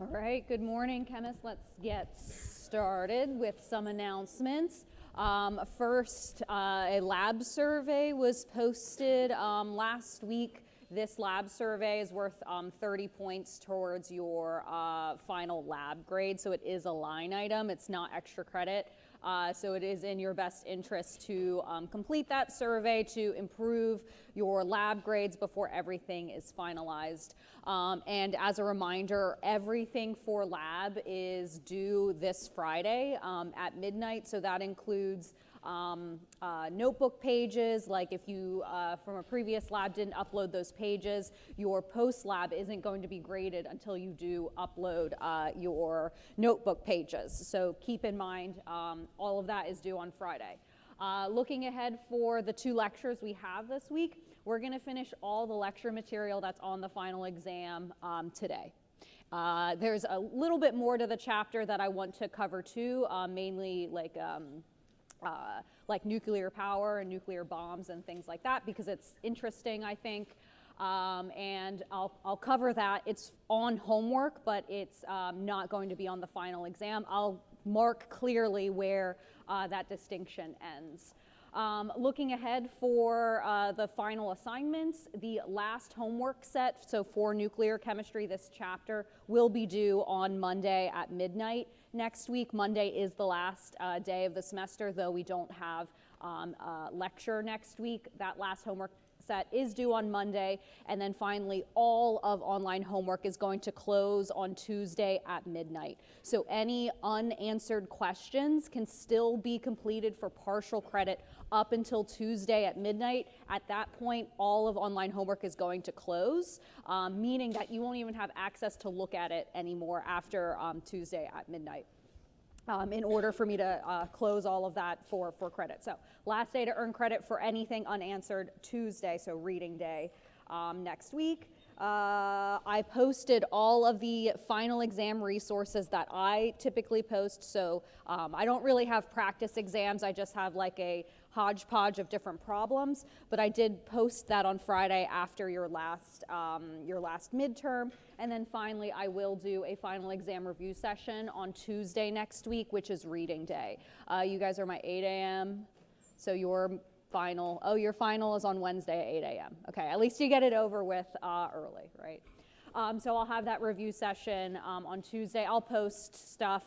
All right, good morning, chemists. Let's get started with some announcements. First, a lab survey was posted last week. This lab survey is worth 30 points towards your final lab grade, so it is a line item. It's not extra credit. So it is in your best interest to complete that survey to improve your lab grades before everything is finalized. And as a reminder, everything for lab is due this Friday at midnight. So that includes notebook pages, like if you from a previous lab didn't upload those pages, your post lab isn't going to be graded until you do upload your notebook pages. So keep in mind all of that is due on Friday. Looking ahead for the 2 lectures we have this week, we're going to finish all the lecture material that's on the final exam today. There's a little bit more to the chapter that I want to cover too, mainly like nuclear power and nuclear bombs and things like that, because it's interesting, I think. And I'll cover that. It's on homework, but it's not going to be on the final exam. I'll mark clearly where that distinction ends. Looking ahead for the final assignments, the last homework set, so for nuclear chemistry, this chapter will be due on Monday at midnight. Next week, Monday is the last day of the semester, though we don't have a lecture next week. That last homework set is due on Monday, and then finally all of online homework is going to close on Tuesday at midnight. So any unanswered questions can still be completed for partial credit up until Tuesday at midnight. At that point, all of online homework is going to close, meaning that you won't even have access to look at it anymore after Tuesday at midnight. In order for me to close all of that for credit. So last day to earn credit for anything unanswered, Tuesday, so reading day next week. I posted all of the final exam resources that I typically post. So I don't really have practice exams. I just have like a hodgepodge of different problems, but I did post that on Friday after your last midterm. And then finally, I will do a final exam review session on Tuesday next week, which is reading day. You guys are my 8 a.m. So your final is on Wednesday at 8 a.m. Okay, at least you get it over with early, right? So I'll have that review session on Tuesday. I'll post stuff,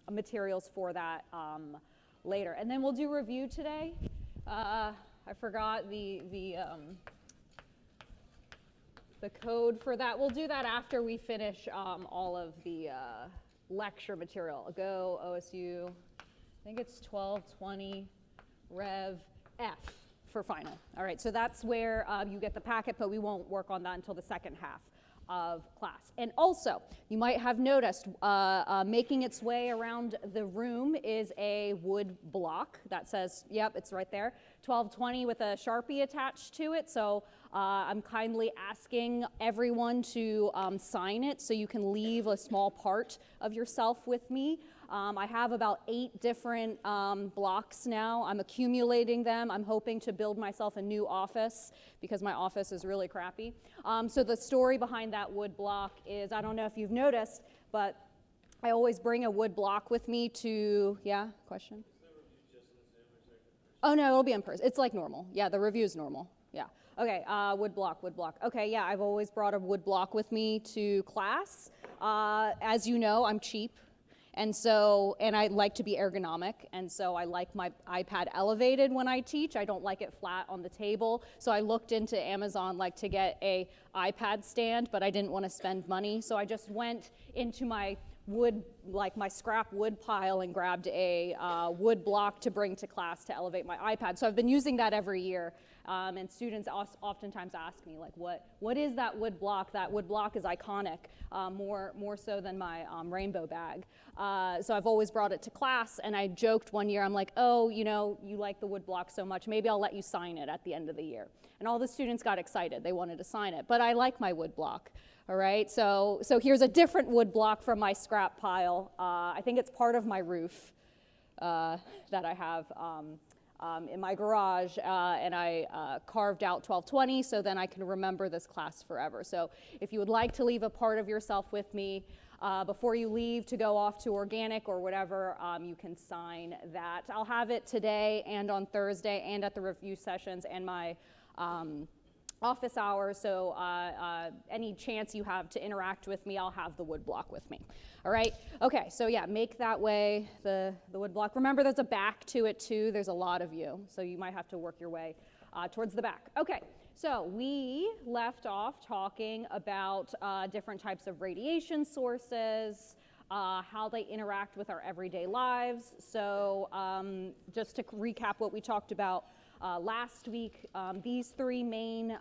materials for that later. And then we'll do review today. I forgot the code for that. We'll do that after we finish all of the lecture material. Go OSU, I think it's 1220 Rev F for final. All right, so that's where you get the packet, but we won't work on that until the second half of class. And also, you might have noticed making its way around the room is a wood block that says, yep, it's right there, 1220 with a Sharpie attached to it. So I'm kindly asking everyone to sign it so you can leave a small part of yourself with me. I have about 8 different blocks now. I'm accumulating them. I'm hoping to build myself a new office because my office is really crappy. So the story behind that wood block is, I don't know if you've noticed, but I always bring a wood block with me to, yeah, question? Oh no, it'll be in person. It's like normal. Yeah, the review is normal. Yeah. Okay, wood block. Okay, yeah, I've always brought a wood block with me to class. As you know, I'm cheap. And I like to be ergonomic, and so I like my iPad elevated when I teach. I don't like it flat on the table. So I looked into Amazon to get a iPad stand, but I didn't want to spend money. So I just went into my wood, my scrap wood pile, and grabbed a wood block to bring to class to elevate my iPad. So I've been using that every year. And students oftentimes ask me, what is that wood block? That wood block is iconic, more so than my rainbow bag. So I've always brought it to class, and I joked one year, I'm like, oh, you like the wood block so much, maybe I'll let you sign it at the end of the year. And all the students got excited. They wanted to sign it, but I like my wood block. All right, so here's a different wood block from my scrap pile. I think it's part of my roof that I have in my garage, and I carved out 1220 so then I can remember this class forever. So if you would like to leave a part of yourself with me, before you leave to go off to organic or whatever, you can sign that. I'll have it today and on Thursday and at the review sessions and my office hours, so any chance you have to interact with me, I'll have the wood block with me. All right, okay, so yeah, make that way the wood block. Remember, there's a back to it too. There's a lot of you, so you might have to work your way towards the back. Okay, so we left off talking about different types of radiation sources, how they interact with our everyday lives. So just to recap what we talked about last week, these three main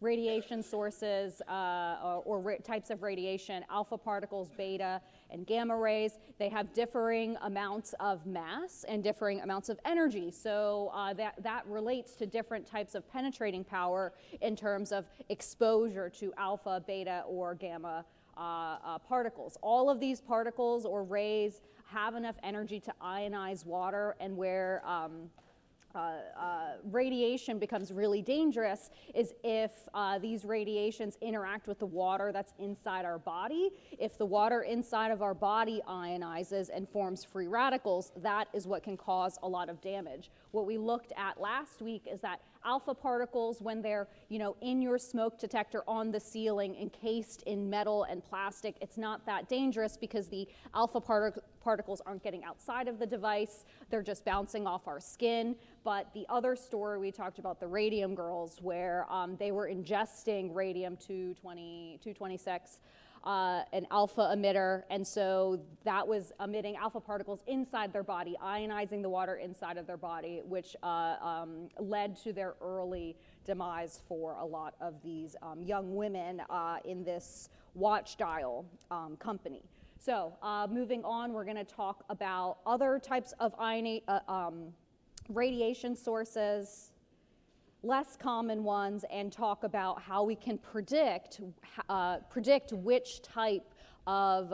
radiation sources or types of radiation, alpha particles, beta, and gamma rays, they have differing amounts of mass and differing amounts of energy. So that relates to different types of penetrating power in terms of exposure to alpha, beta, or gamma particles. All of these particles or rays have enough energy to ionize water, and where radiation becomes really dangerous is if these radiations interact with the water that's inside our body. If the water inside of our body ionizes and forms free radicals, that is what can cause a lot of damage. What we looked at last week is that alpha particles, when they're in your smoke detector on the ceiling encased in metal and plastic, it's not that dangerous because the alpha particles aren't getting outside of the device, they're just bouncing off our skin. But the other story we talked about, the radium girls, where they were ingesting radium-226, an alpha emitter, and so that was emitting alpha particles inside their body, ionizing the water inside of their body, which led to their early demise for a lot of these young women in this watch dial company. So moving on, we're going to talk about other types of radiation sources, less common ones, and talk about how we can predict which type of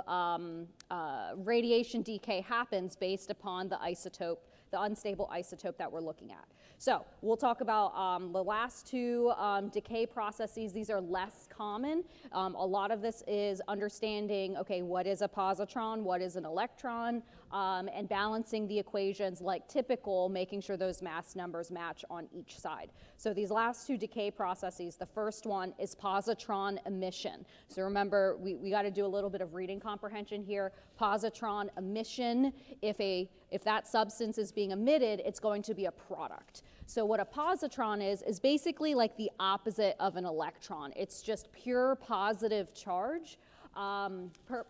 radiation decay happens based upon the isotope, the unstable isotope that we're looking at. So we'll talk about the last two decay processes. These are less common. A lot of this is understanding, okay, what is a positron, what is an electron, and balancing the equations like typical, making sure those mass numbers match on each side. So these last two decay processes, the first one is positron emission. So remember, we got to do a little bit of reading comprehension here. Positron emission, if that substance is being emitted, it's going to be a product. So what a positron is basically like the opposite of an electron. It's just pure positive charge,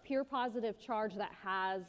pure positive charge that has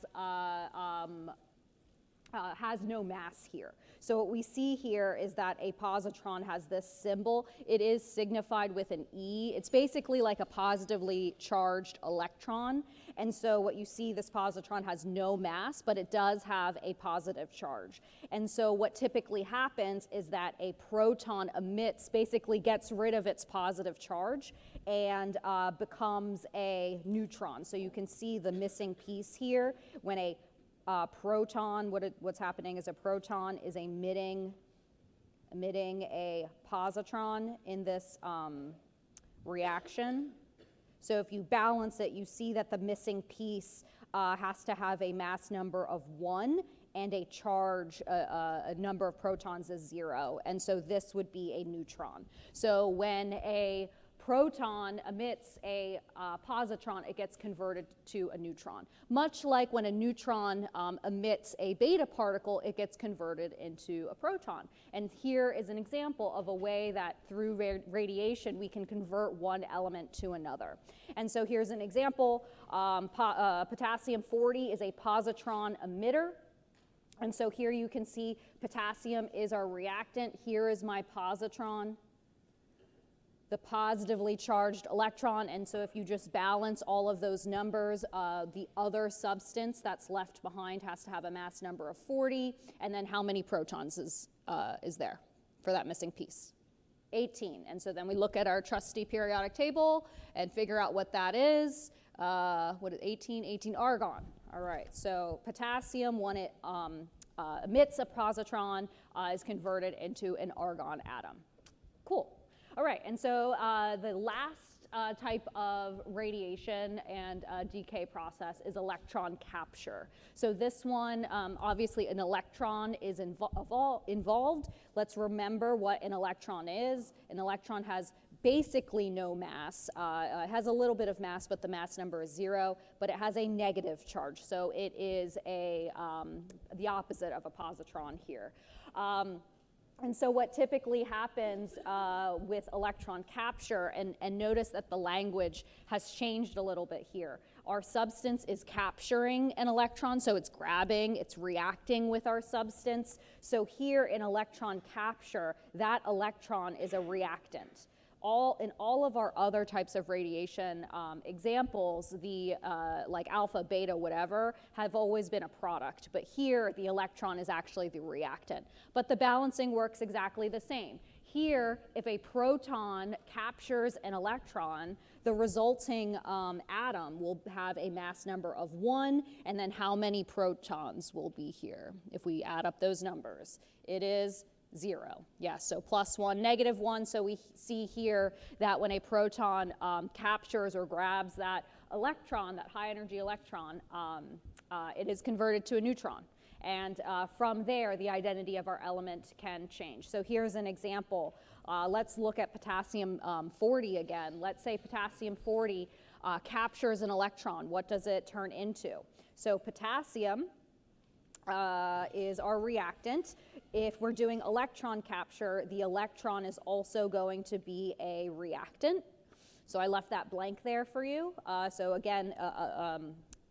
no mass here. So what we see here is that a positron has this symbol. It is signified with an E. It's basically like a positively charged electron. And so what you see, this positron has no mass, but it does have a positive charge. And so what typically happens is that a proton emits, basically gets rid of its positive charge and becomes a neutron. So you can see the missing piece here when a proton, what's happening is a proton is emitting a positron in this reaction. So if you balance it, you see that the missing piece has to have a mass number of 1 and a charge, a number of protons is 0. And so this would be a neutron. So when a proton emits a positron, it gets converted to a neutron. Much like when a neutron emits a beta particle, it gets converted into a proton. And here is an example of a way that through radiation we can convert one element to another. And so here's an example. Potassium 40 is a positron emitter. And so here you can see potassium is our reactant. Here is my positron, the positively charged electron, and so if you just balance all of those numbers, the other substance that's left behind has to have a mass number of 40, and then how many protons is there for that missing piece? 18, and so then we look at our trusty periodic table and figure out what that is. What is 18? 18 argon. All right, so potassium, when it emits a positron, is converted into an argon atom. Cool. All right, and so the last type of radiation and decay process is electron capture. So this one, obviously an electron is involved. Let's remember what an electron is. An electron has basically no mass. It has a little bit of mass, but the mass number is 0, but it has a negative charge. So it is the opposite of a positron here. And so what typically happens with electron capture, and notice that the language has changed a little bit here. Our substance is capturing an electron, so it's grabbing, it's reacting with our substance. So here in electron capture, that electron is a reactant. In all of our other types of radiation examples, the like alpha, beta, whatever, have always been a product. But here, the electron is actually the reactant. But the balancing works exactly the same. Here, if a proton captures an electron, the resulting atom will have a mass number of 1, and then how many protons will be here? If we add up those numbers, it is 0. Yes, so +1, -1. So we see here that when a proton captures or grabs that electron, that high energy electron, it is converted to a neutron. And from there, the identity of our element can change. So here's an example. Let's look at potassium 40 again. Let's say potassium 40 captures an electron. What does it turn into? So potassium is our reactant. If we're doing electron capture, the electron is also going to be a reactant. So I left that blank there for you. So again,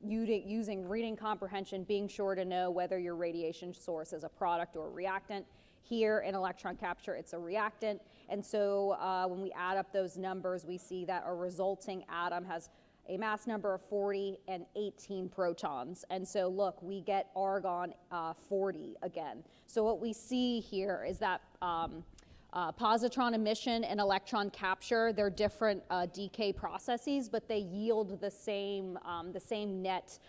using reading comprehension, being sure to know whether your radiation source is a product or a reactant. Here in electron capture, it's a reactant. And so when we add up those numbers, we see that our resulting atom has a mass number of 40 and 18 protons. And so look, we get argon 40 again. So what we see here is that positron emission and electron capture, they're different decay processes, but they yield the same net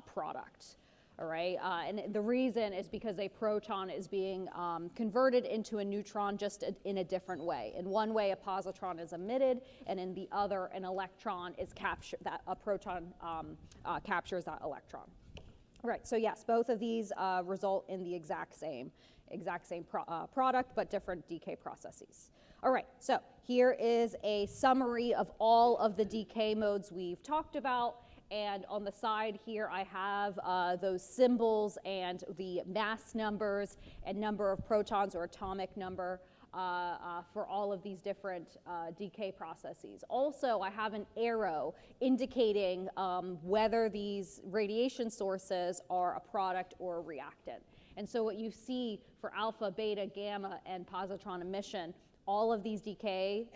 product. All right, and the reason is because a proton is being converted into a neutron just in a different way. In one way, a positron is emitted, and in the other, an electron is captured. That a proton captures that electron. All right, so yes, both of these result in the exact same product, but different decay processes. All right, so here is a summary of all of the decay modes we've talked about. And on the side here, I have those symbols and the mass numbers and number of protons or atomic number for all of these different decay processes. Also, I have an arrow indicating whether these radiation sources are a product or a reactant. And so what you see for alpha, beta, gamma, and positron emission, all of these decay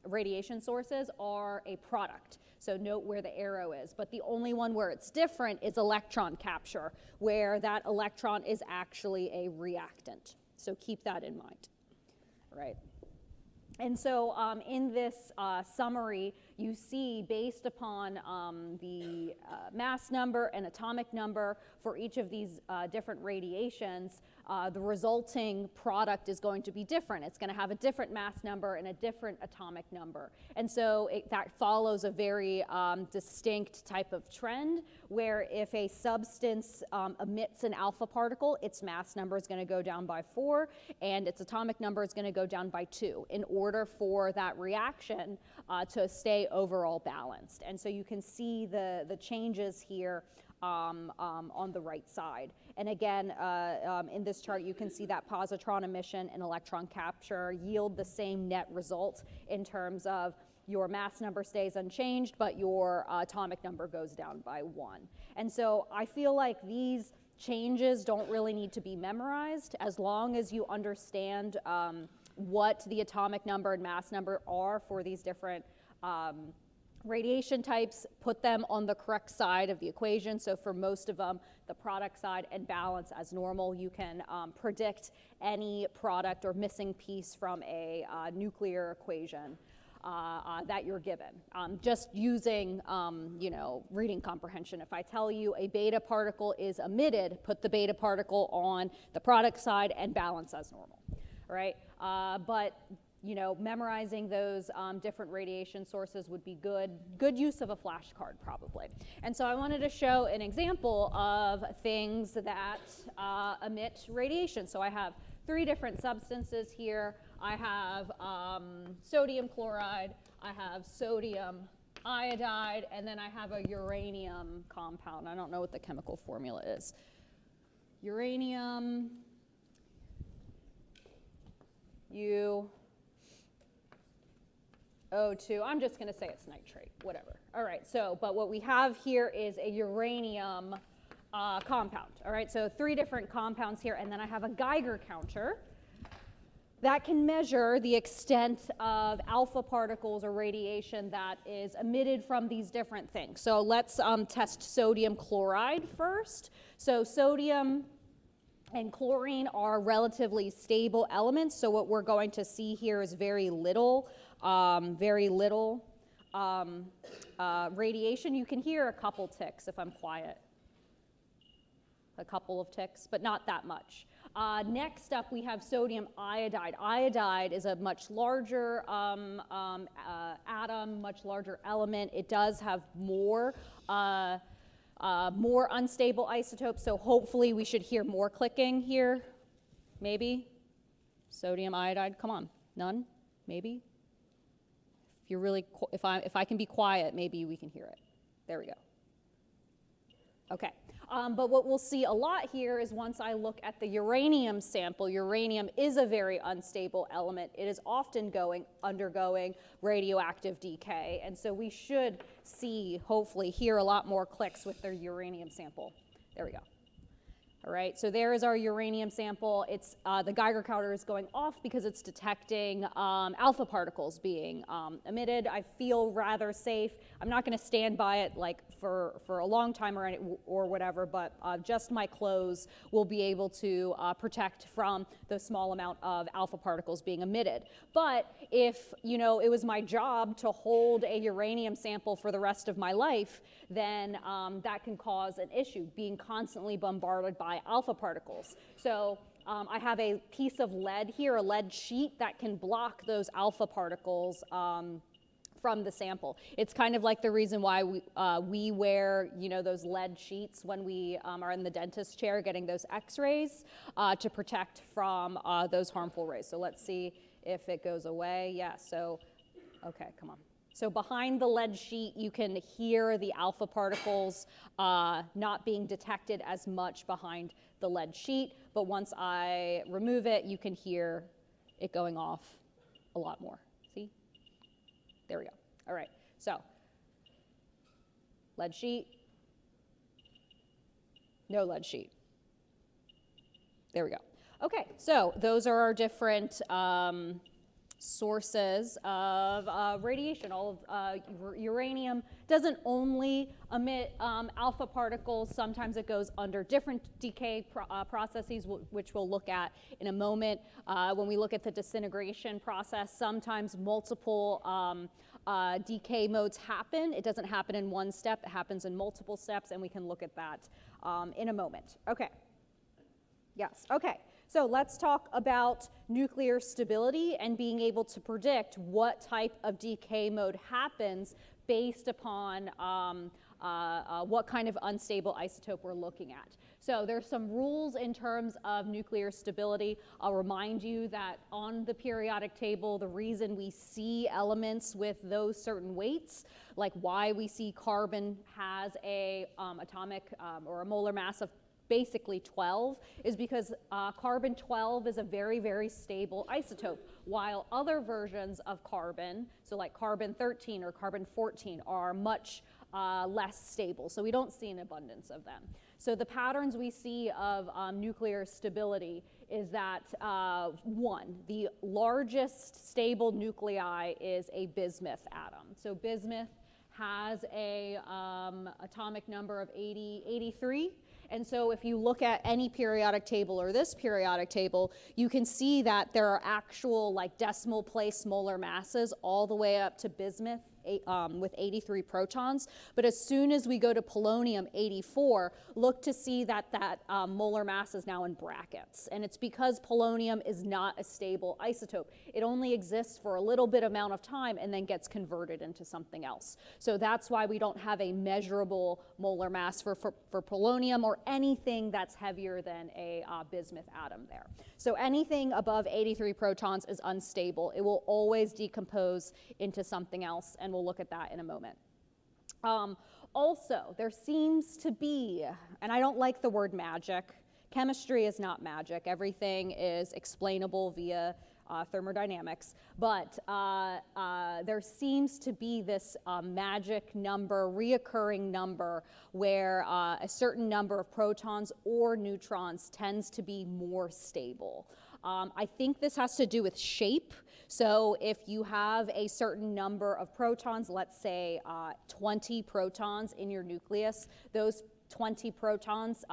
radiation sources are a product. So note where the arrow is. But the only one where it's different is electron capture, where that electron is actually a reactant. So keep that in mind, right? And so in this summary, you see based upon the mass number and atomic number for each of these different radiations, the resulting product is going to be different. It's going to have a different mass number and a different atomic number. And so that follows a very distinct type of trend, where if a substance emits an alpha particle, its mass number is going to go down by 4, and its atomic number is going to go down by 2 in order for that reaction to stay overall balanced. And so you can see the changes here on the right side. And again, in this chart, you can see that positron emission and electron capture yield the same net result in terms of your mass number stays unchanged, but your atomic number goes down by 1. And so I feel like these changes don't really need to be memorized as long as you understand what the atomic number and mass number are for these different radiation types, put them on the correct side of the equation. So for most of them, the product side, and balance as normal. You can predict any product or missing piece from a nuclear equation that you're given. Just using, reading comprehension. If I tell you a beta particle is emitted, put the beta particle on the product side and balance as normal, right? But you know, memorizing those different radiation sources would be good use of a flashcard probably. And so I wanted to show an example of things that emit radiation. So I have 3 different substances here. I have sodium chloride, I have sodium iodide, and then I have a uranium compound. I don't know what the chemical formula is. Uranium, O2, I'm just going to say it's nitrate, whatever. All right, so, but what we have here is a uranium compound. All right, so 3 different compounds here, and then I have a Geiger counter that can measure the extent of alpha particles or radiation that is emitted from these different things. So let's test sodium chloride first. So sodium and chlorine are relatively stable elements, so what we're going to see here is very little radiation. You can hear a couple ticks if I'm quiet. A couple of ticks, but not that much. Next up, we have sodium iodide. Iodide is a much larger atom, much larger element. It does have more unstable isotopes, so hopefully we should hear more clicking here. Maybe? Sodium iodide, come on. None? Maybe? If you're really, if I can be quiet, maybe we can hear it. There we go. Okay. But what we'll see a lot here is once I look at the uranium sample, uranium is a very unstable element. It is often undergoing radioactive decay, and so we should see, hopefully, hear a lot more clicks with their uranium sample. There we go. All right, so there is our uranium sample. It's the Geiger counter is going off because it's detecting alpha particles being emitted. I feel rather safe. I'm not going to stand by it like for a long time or whatever, but just my clothes will be able to protect from the small amount of alpha particles being emitted. But if, you know, it was my job to hold a uranium sample for the rest of my life, then that can cause an issue, being constantly bombarded by alpha particles. So I have a piece of lead here, a lead sheet that can block those alpha particles from the sample. It's kind of like the reason why we wear, you know, those lead sheets when we are in the dentist chair getting those x-rays to protect from those harmful rays. So let's see if it goes away. Yeah, so, okay, come on. So behind the lead sheet, you can hear the alpha particles not being detected as much behind the lead sheet, but once I remove it, you can hear it going off a lot more. See? There we go. All right, so lead sheet, no lead sheet. There we go. Okay, so those are our different sources of radiation. All of uranium doesn't only emit alpha particles. Sometimes it goes under different decay processes, which we'll look at in a moment. When we look at the disintegration process, sometimes multiple decay modes happen. It doesn't happen in one step, it happens in multiple steps, and we can look at that in a moment. Okay. Yes, okay. So let's talk about nuclear stability and being able to predict what type of decay mode happens based upon what kind of unstable isotope we're looking at. So there's some rules in terms of nuclear stability. I'll remind you that on the periodic table, the reason we see elements with those certain weights, like why we see carbon has a atomic or a molar mass of basically 12, is because carbon 12 is a very, very stable isotope, while other versions of carbon, so like carbon 13 or carbon 14, are much less stable. So we don't see an abundance of them. So the patterns we see of nuclear stability is that one, the largest stable nuclei is a bismuth atom. So bismuth has a atomic number of 83. And so if you look at any periodic table or this periodic table, you can see that there are actual like decimal place molar masses all the way up to bismuth with 83 protons. But as soon as we go to polonium 84, look to see that molar mass is now in brackets. And it's because polonium is not a stable isotope. It only exists for a little bit amount of time and then gets converted into something else. So that's why we don't have a measurable molar mass for polonium or anything that's heavier than a bismuth atom there. So anything above 83 protons is unstable. It will always decompose into something else, and we'll look at that in a moment. Also, there seems to be, and I don't like the word magic. Chemistry is not magic. Everything is explainable via thermodynamics, but there seems to be this magic number, reoccurring number, where a certain number of protons or neutrons tends to be more stable. I think this has to do with shape. So if you have a certain number of protons, let's say 20 protons in your nucleus, those 20 protons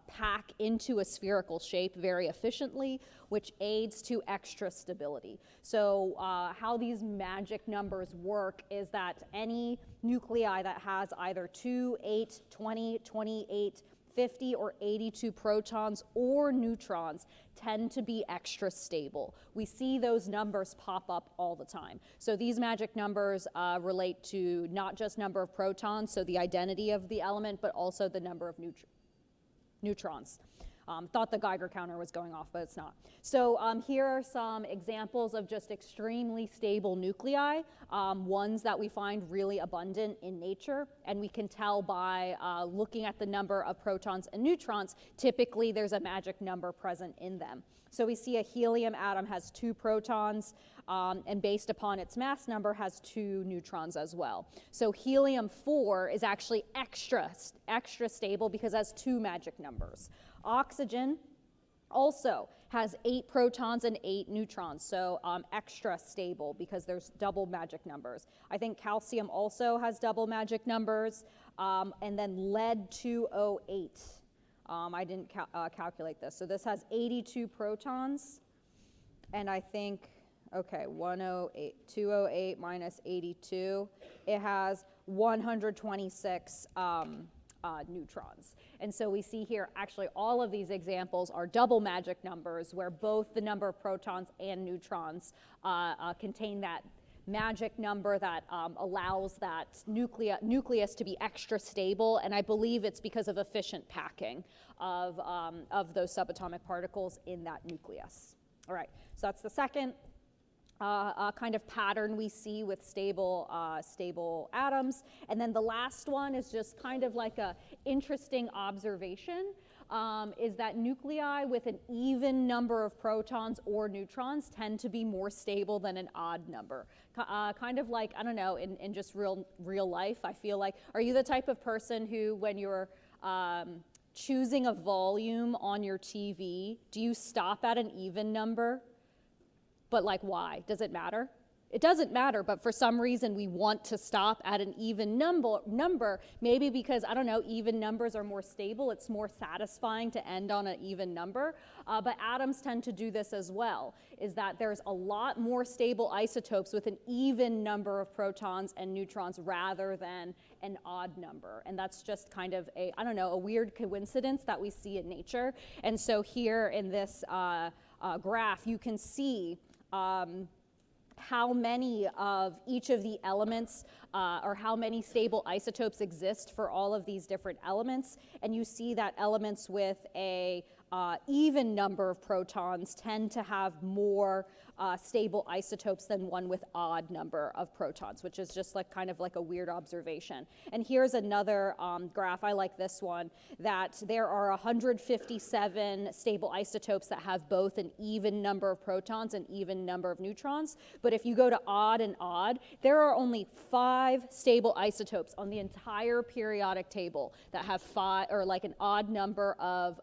pack into a spherical shape very efficiently, which aids to extra stability. So how these magic numbers work is that any nuclei that has either 2, 8, 20, 28, 50 or 82 protons or neutrons tend to be extra stable. We see those numbers pop up all the time. So these magic numbers relate to not just number of protons, so the identity of the element, but also the number of neutrons. Thought the Geiger counter was going off, but it's not. So here are some examples of just extremely stable nuclei, ones that we find really abundant in nature, and we can tell by looking at the number of protons and neutrons. Typically, there's a magic number present in them. So we see a helium atom has 2 protons, and based upon its mass number has 2 neutrons as well. So helium-4 is actually extra stable because it has 2 magic numbers. Oxygen also has 8 protons and 8 neutrons, so extra stable because there's double magic numbers. I think calcium also has double magic numbers, and then lead-208. I didn't calculate this. So this has 82 protons, and I think, okay, 208 minus 82, it has 126 neutrons. And so we see here actually all of these examples are double magic numbers where both the number of protons and neutrons contain that magic number that allows that nucleus to be extra stable, and I believe it's because of efficient packing of those subatomic particles in that nucleus. All right, so that's the second kind of pattern we see with stable atoms. And then the last one is just kind of like a interesting observation, is that nuclei with an even number of protons or neutrons tend to be more stable than an odd number. Kind of like, I don't know, in just real life, I feel like, are you the type of person who, when you're choosing a volume on your TV, do you stop at an even number? But like, why? Does it matter? It doesn't matter, but for some reason we want to stop at an even number, maybe because, I don't know, even numbers are more stable. It's more satisfying to end on an even number. But atoms tend to do this as well, is that there's a lot more stable isotopes with an even number of protons and neutrons rather than an odd number. And that's just kind of a, I don't know, a weird coincidence that we see in nature. And so here in this graph, you can see how many of each of the elements or how many stable isotopes exist for all of these different elements. And you see that elements with a even number of protons tend to have more stable isotopes than one with odd number of protons, which is just like kind of like a weird observation. And here's another graph, I like this one, that there are 157 stable isotopes that have both an even number of protons and even number of neutrons. But if you go to odd and odd, there are only 5 stable isotopes on the entire periodic table that have 5, or like an odd number of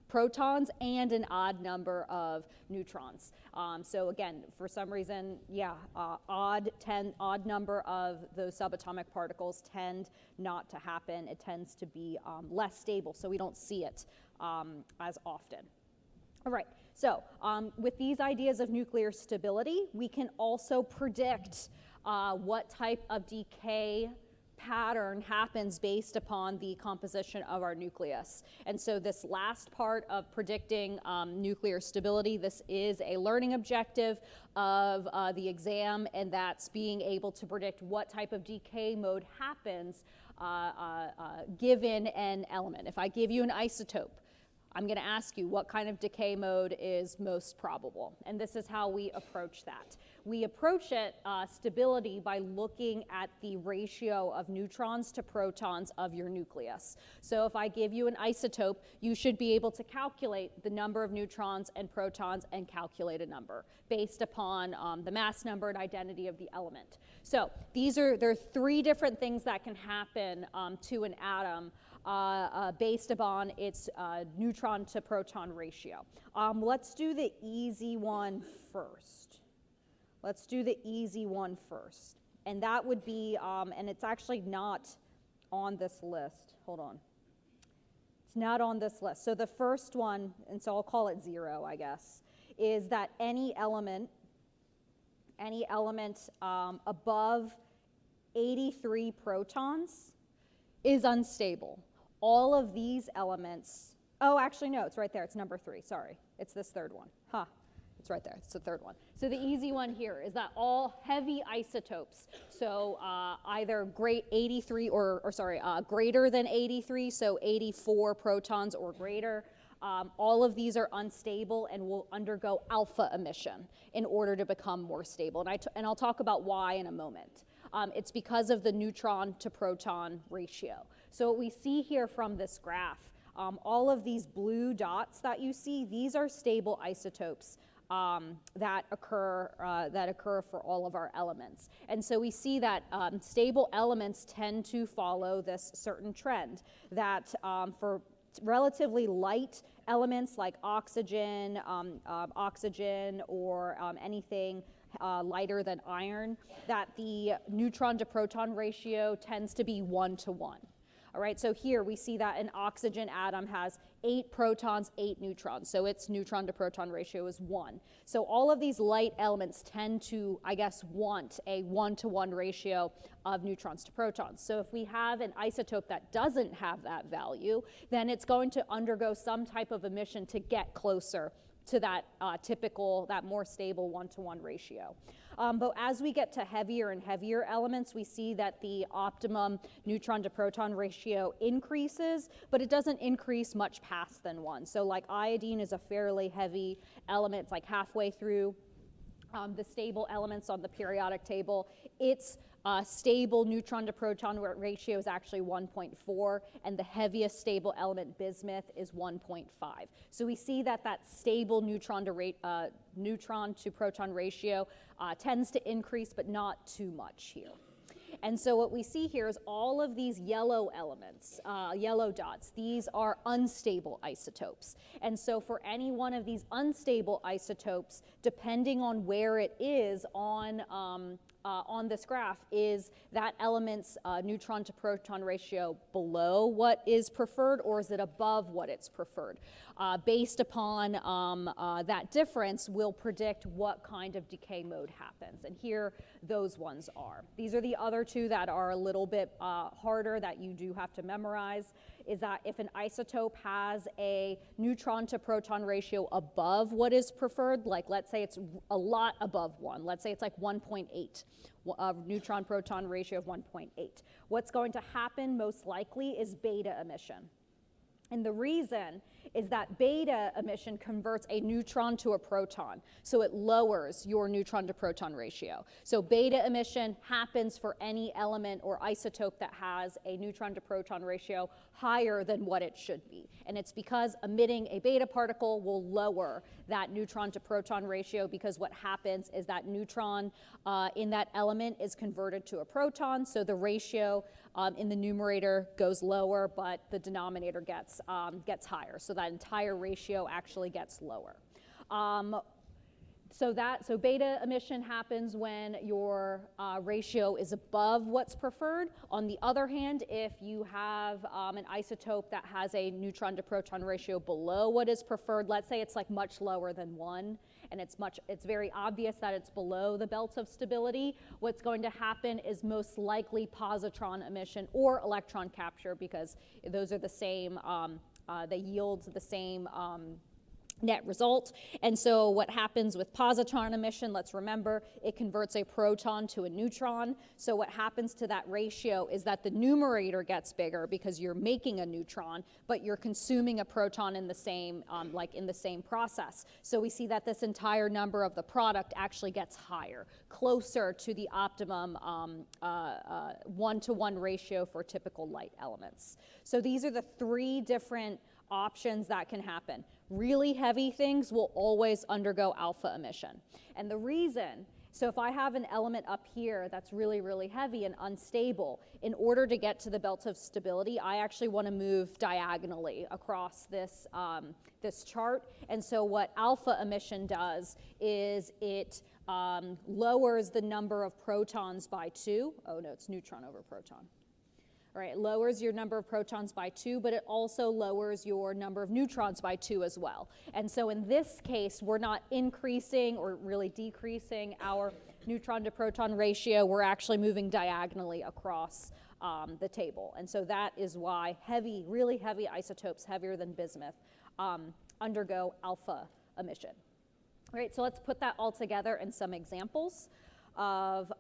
protons and an odd number of neutrons. So again, for some reason, yeah, odd number of those subatomic particles tend not to happen. It tends to be less stable, so we don't see it as often. All right, so with these ideas of nuclear stability, we can also predict what type of decay pattern happens based upon the composition of our nucleus. And so this last part of predicting nuclear stability, this is a learning objective of the exam, and that's being able to predict what type of decay mode happens given an element. If I give you an isotope, I'm going to ask you what kind of decay mode is most probable, and this is how we approach that. We approach it, stability, by looking at the ratio of neutrons to protons of your nucleus. So if I give you an isotope, you should be able to calculate the number of neutrons and protons and calculate a number based upon the mass number and identity of the element. So there are three different things that can happen to an atom based upon its neutron to proton ratio. Let's do the easy one first. Let's do the easy one first. And that would be, and it's actually not on this list. Hold on. It's not on this list. So the first one, and so I'll call it 0, I guess, is that any element above 83 protons is unstable. All of these elements, oh, actually, no, it's right there. It's number 3. Sorry. It's this third one. It's right there. It's the third one. So the easy one here is that all heavy isotopes, so either greater than 83, so 84 protons or greater, all of these are unstable and will undergo alpha emission in order to become more stable. And I'll talk about why in a moment. It's because of the neutron to proton ratio. So what we see here from this graph, all of these blue dots that you see, these are stable isotopes that occur for all of our elements. And so we see that stable elements tend to follow this certain trend, that for relatively light elements like oxygen or anything lighter than iron, that the neutron to proton ratio tends to be 1:1. All right, so here we see that an oxygen atom has 8 protons, 8 neutrons, so its neutron to proton ratio is 1. So all of these light elements tend to, I guess, want a 1:1 ratio of neutrons to protons. So if we have an isotope that doesn't have that value, then it's going to undergo some type of emission to get closer to that that more stable 1:1 ratio. But as we get to heavier and heavier elements, we see that the optimum neutron to proton ratio increases, but it doesn't increase much past than 1. So like iodine is a fairly heavy element. It's like halfway through the stable elements on the periodic table. Its stable neutron to proton ratio is actually 1.4, and the heaviest stable element, bismuth, is 1.5. So we see that stable neutron to proton ratio tends to increase, but not too much here. And so what we see here is all of these yellow elements, yellow dots, these are unstable isotopes. And so for any one of these unstable isotopes, depending on where it is on this graph, is that element's neutron to proton ratio below what is preferred, or is it above what it's preferred? Based upon that difference, we'll predict what kind of decay mode happens. And here those ones are. These are the other two that are a little bit harder that you do have to memorize, is that if an isotope has a neutron to proton ratio above what is preferred, like let's say it's a lot above 1, let's say it's like 1.8, neutron proton ratio of 1.8. What's going to happen most likely is beta emission. And the reason is that beta emission converts a neutron to a proton, so it lowers your neutron to proton ratio. So beta emission happens for any element or isotope that has a neutron to proton ratio higher than what it should be. And it's because emitting a beta particle will lower that neutron to proton ratio, because what happens is that neutron in that element is converted to a proton, so the ratio in the numerator goes lower, but the denominator gets higher. So that entire ratio actually gets lower. So beta emission happens when your ratio is above what's preferred. On the other hand, if you have an isotope that has a neutron to proton ratio below what is preferred, let's say it's like much lower than 1, and it's very obvious that it's below the belt of stability, what's going to happen is most likely positron emission or electron capture, because those are the same, they yield the same net result. And so what happens with positron emission, let's remember, it converts a proton to a neutron. So what happens to that ratio is that the numerator gets bigger because you're making a neutron, but you're consuming a proton in the same, in the same process. So we see that this entire number of the product actually gets higher, closer to the optimum 1-to-1 ratio for typical light elements. So these are the 3 different options that can happen. Really heavy things will always undergo alpha emission. And the reason, so if I have an element up here that's really, really heavy and unstable, in order to get to the belt of stability, I actually want to move diagonally across this, this chart. And so what alpha emission does is it lowers the number of protons by 2. Oh no, it's neutron over proton. All right, it lowers your number of protons by 2, but it also lowers your number of neutrons by 2 as well. And so in this case, we're not increasing or really decreasing our neutron to proton ratio. We're actually moving diagonally across the table. And so that is why heavy, really heavy isotopes, heavier than bismuth, undergo alpha emission. All right, so let's put that all together in some examples of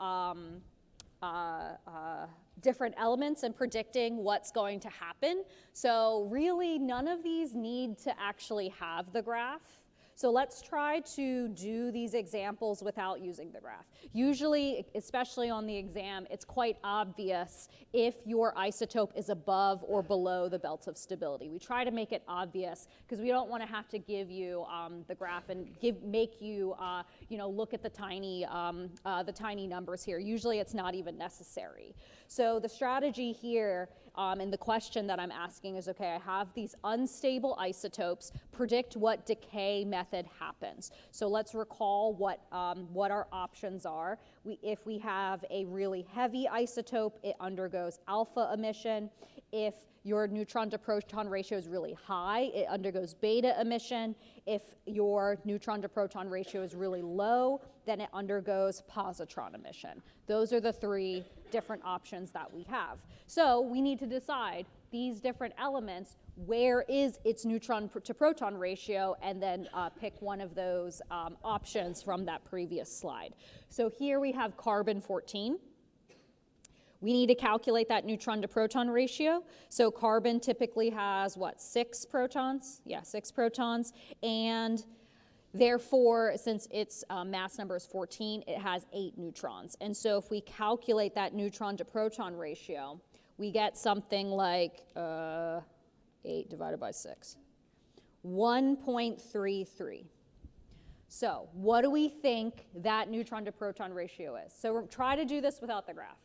different elements and predicting what's going to happen. So really none of these need to actually have the graph. So let's try to do these examples without using the graph. Usually, especially on the exam, it's quite obvious if your isotope is above or below the belt of stability. We try to make it obvious because we don't want to have to give you the graph and make you, look at the tiny numbers here. Usually, it's not even necessary. So the strategy here and the question that I'm asking is, okay, I have these unstable isotopes, predict what decay method happens. So let's recall what our options are. If we have a really heavy isotope, it undergoes alpha emission. If your neutron to proton ratio is really high, it undergoes beta emission. If your neutron to proton ratio is really low, then it undergoes positron emission. Those are the 3 different options that we have. So we need to decide these different elements, where is its neutron to proton ratio, and then pick one of those options from that previous slide. So here we have carbon 14. We need to calculate that neutron to proton ratio. So carbon typically has, 6 protons? Yeah, 6 protons. And therefore, since its mass number is 14, it has 8 neutrons. And so if we calculate that neutron to proton ratio, we get something like 8 divided by 6, 1.33. So what do we think that neutron to proton ratio is? So try to do this without the graph.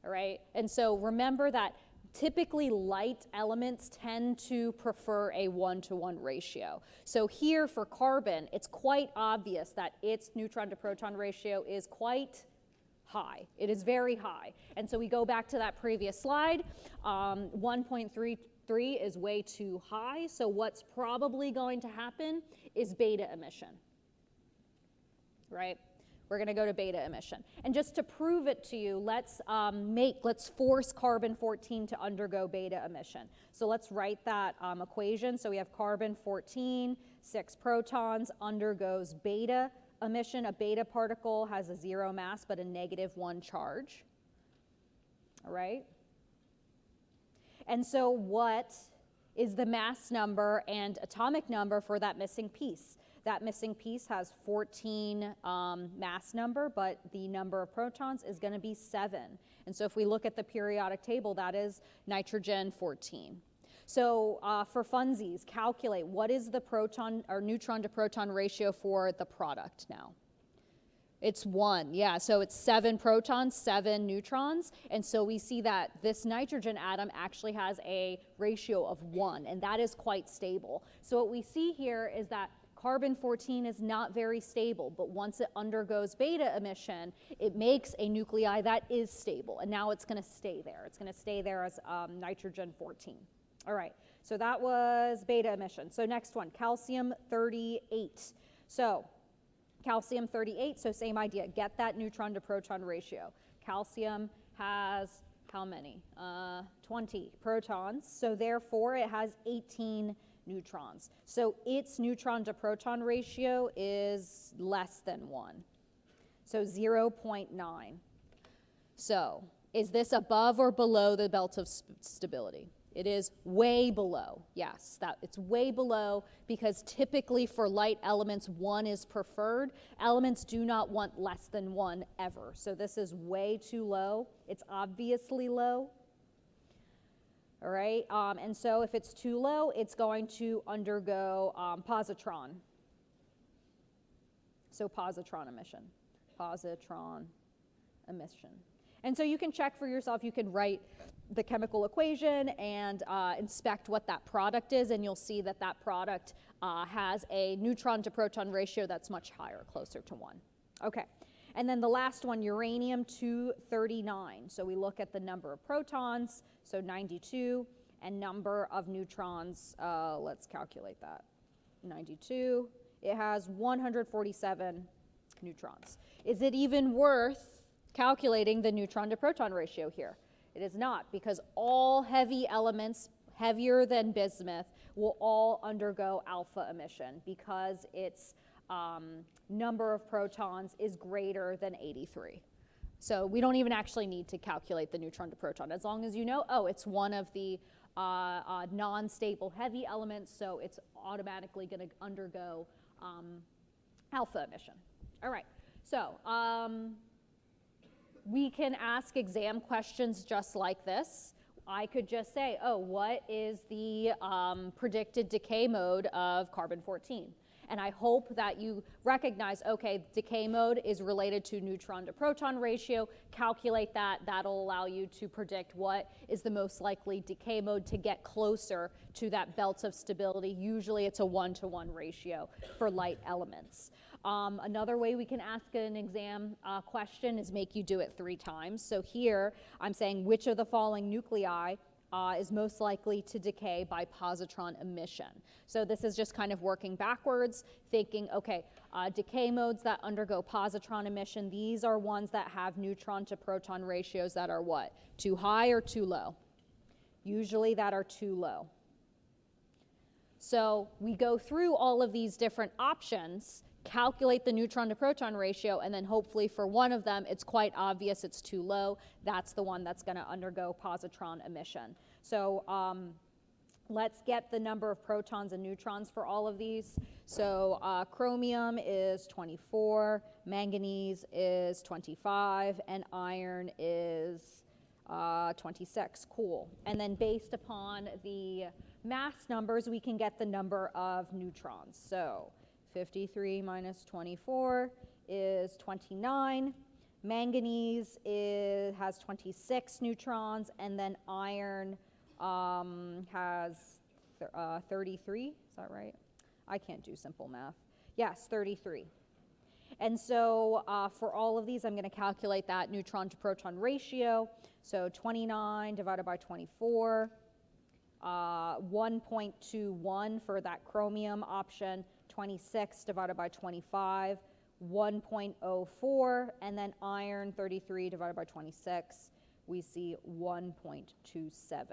All right, and so remember that typically light elements tend to prefer a 1-to-1 ratio. So here for carbon, it's quite obvious that its neutron to proton ratio is quite high. It is very high. And so we go back to that previous slide. 1.33 is way too high. So what's probably going to happen is beta emission, right? We're going to go to beta emission. And just to prove it to you, let's force carbon 14 to undergo beta emission. So let's write that equation. So we have carbon 14, 6 protons, undergoes beta emission. A beta particle has a 0 mass but a -1 charge. All right? And so what is the mass number and atomic number for that missing piece? That missing piece has 14 mass number, but the number of protons is going to be 7. And so if we look at the periodic table, that is nitrogen 14. So for funsies, calculate what is the proton or neutron to proton ratio for the product now. It's 1, yeah, so it's 7 protons, 7 neutrons, and so we see that this nitrogen atom actually has a ratio of 1, and that is quite stable. So what we see here is that Carbon-14 is not very stable, but once it undergoes beta emission, it makes a nuclei that is stable, and now it's going to stay there. It's going to stay there as nitrogen-14. All right, so that was beta emission. So next one, calcium-38. So calcium-38, so same idea, get that neutron to proton ratio. Calcium has how many? 20 protons, so therefore it has 18 neutrons. So its neutron to proton ratio is less than 1, so 0.9. So is this above or below the belt of stability? It is way below, yes, it's way below, because typically for light elements 1 is preferred. Elements do not want less than 1 ever, so this is way too low. It's obviously low. All right, and so if it's too low, it's going to undergo positron. So positron emission, positron emission. And so you can check for yourself, you can write the chemical equation and inspect what that product is, and you'll see that that product has a neutron to proton ratio that's much higher, closer to 1. Okay, and then the last one, uranium-239. So we look at the number of protons, so 92, and number of neutrons, let's calculate that. 92, it has 147 neutrons. Is it even worth calculating the neutron to proton ratio here? It is not, because all heavy elements, heavier than bismuth, will all undergo alpha emission because its number of protons is greater than 83. So we don't even actually need to calculate the neutron to proton, as long as you know, oh, it's one of the non-stable heavy elements, so it's automatically going to undergo alpha emission. All right, so we can ask exam questions just like this. I could just say, oh, what is the predicted decay mode of carbon-14? And I hope that you recognize, okay, decay mode is related to neutron to proton ratio. Calculate that. That'll allow you to predict what is the most likely decay mode to get closer to that belt of stability. Usually it's a 1-to-1 ratio for light elements. Another way we can ask an exam question is make you do it 3 times. So here I'm saying which of the following nuclei is most likely to decay by positron emission. So this is just kind of working backwards, thinking, okay, decay modes that undergo positron emission, these are ones that have neutron to proton ratios that are what? Too high or too low? Usually that are too low. So we go through all of these different options, calculate the neutron to proton ratio, and then hopefully for one of them, it's quite obvious it's too low. That's the one that's going to undergo positron emission. So let's get the number of protons and neutrons for all of these. So chromium is 24, manganese is 25, and iron is 26. Cool. And then based upon the mass numbers, we can get the number of neutrons. So 53 minus 24 is 29. Manganese has 26 neutrons, and then iron has 33. Is that right? I can't do simple math. Yes, 33. And so for all of these, I'm going to calculate that neutron to proton ratio. So 29 divided by 24, 1.21 for that chromium option. 26 divided by 25, 1.04, and then iron 33 divided by 26, we see 1.27.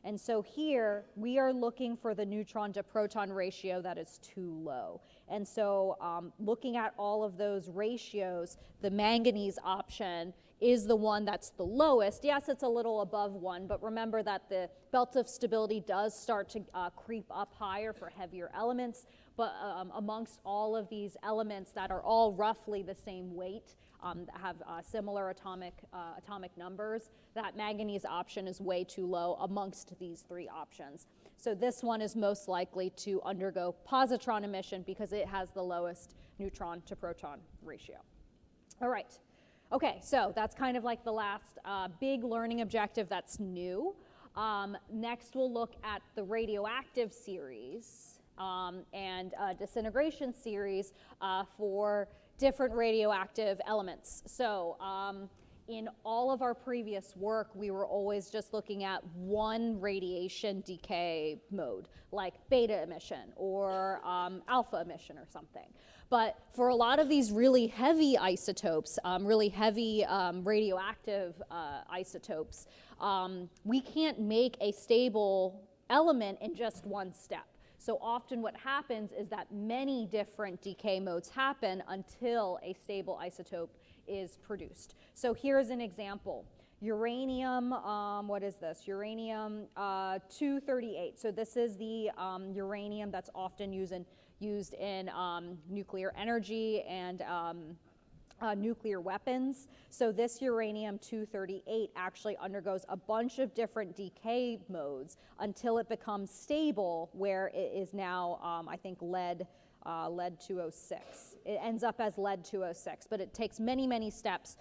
And so here we are looking for the neutron to proton ratio that is too low. And so looking at all of those ratios, the manganese option is the one that's the lowest. Yes, it's a little above 1, but remember that the belt of stability does start to creep up higher for heavier elements. But amongst all of these elements that are all roughly the same weight, have similar atomic numbers, that manganese option is way too low amongst these 3 options. So this one is most likely to undergo positron emission because it has the lowest neutron to proton ratio. All right. Okay, so that's kind of like the last big learning objective that's new. Next we'll look at the radioactive series. and a disintegration series for different radioactive elements. So in all of our previous work, we were always just looking at one radiation decay mode, like beta emission or alpha emission or something. But for a lot of these really heavy isotopes, really heavy radioactive isotopes, we can't make a stable element in just one step. So often what happens is that many different decay modes happen until a stable isotope is produced. So here's an example. Uranium, what is this? Uranium 238. So this is the uranium that's often used in nuclear energy and nuclear weapons. So this uranium 238 actually undergoes a bunch of different decay modes until it becomes stable, where it is now, I think, lead 206. It ends up as lead 206, but it takes many, many steps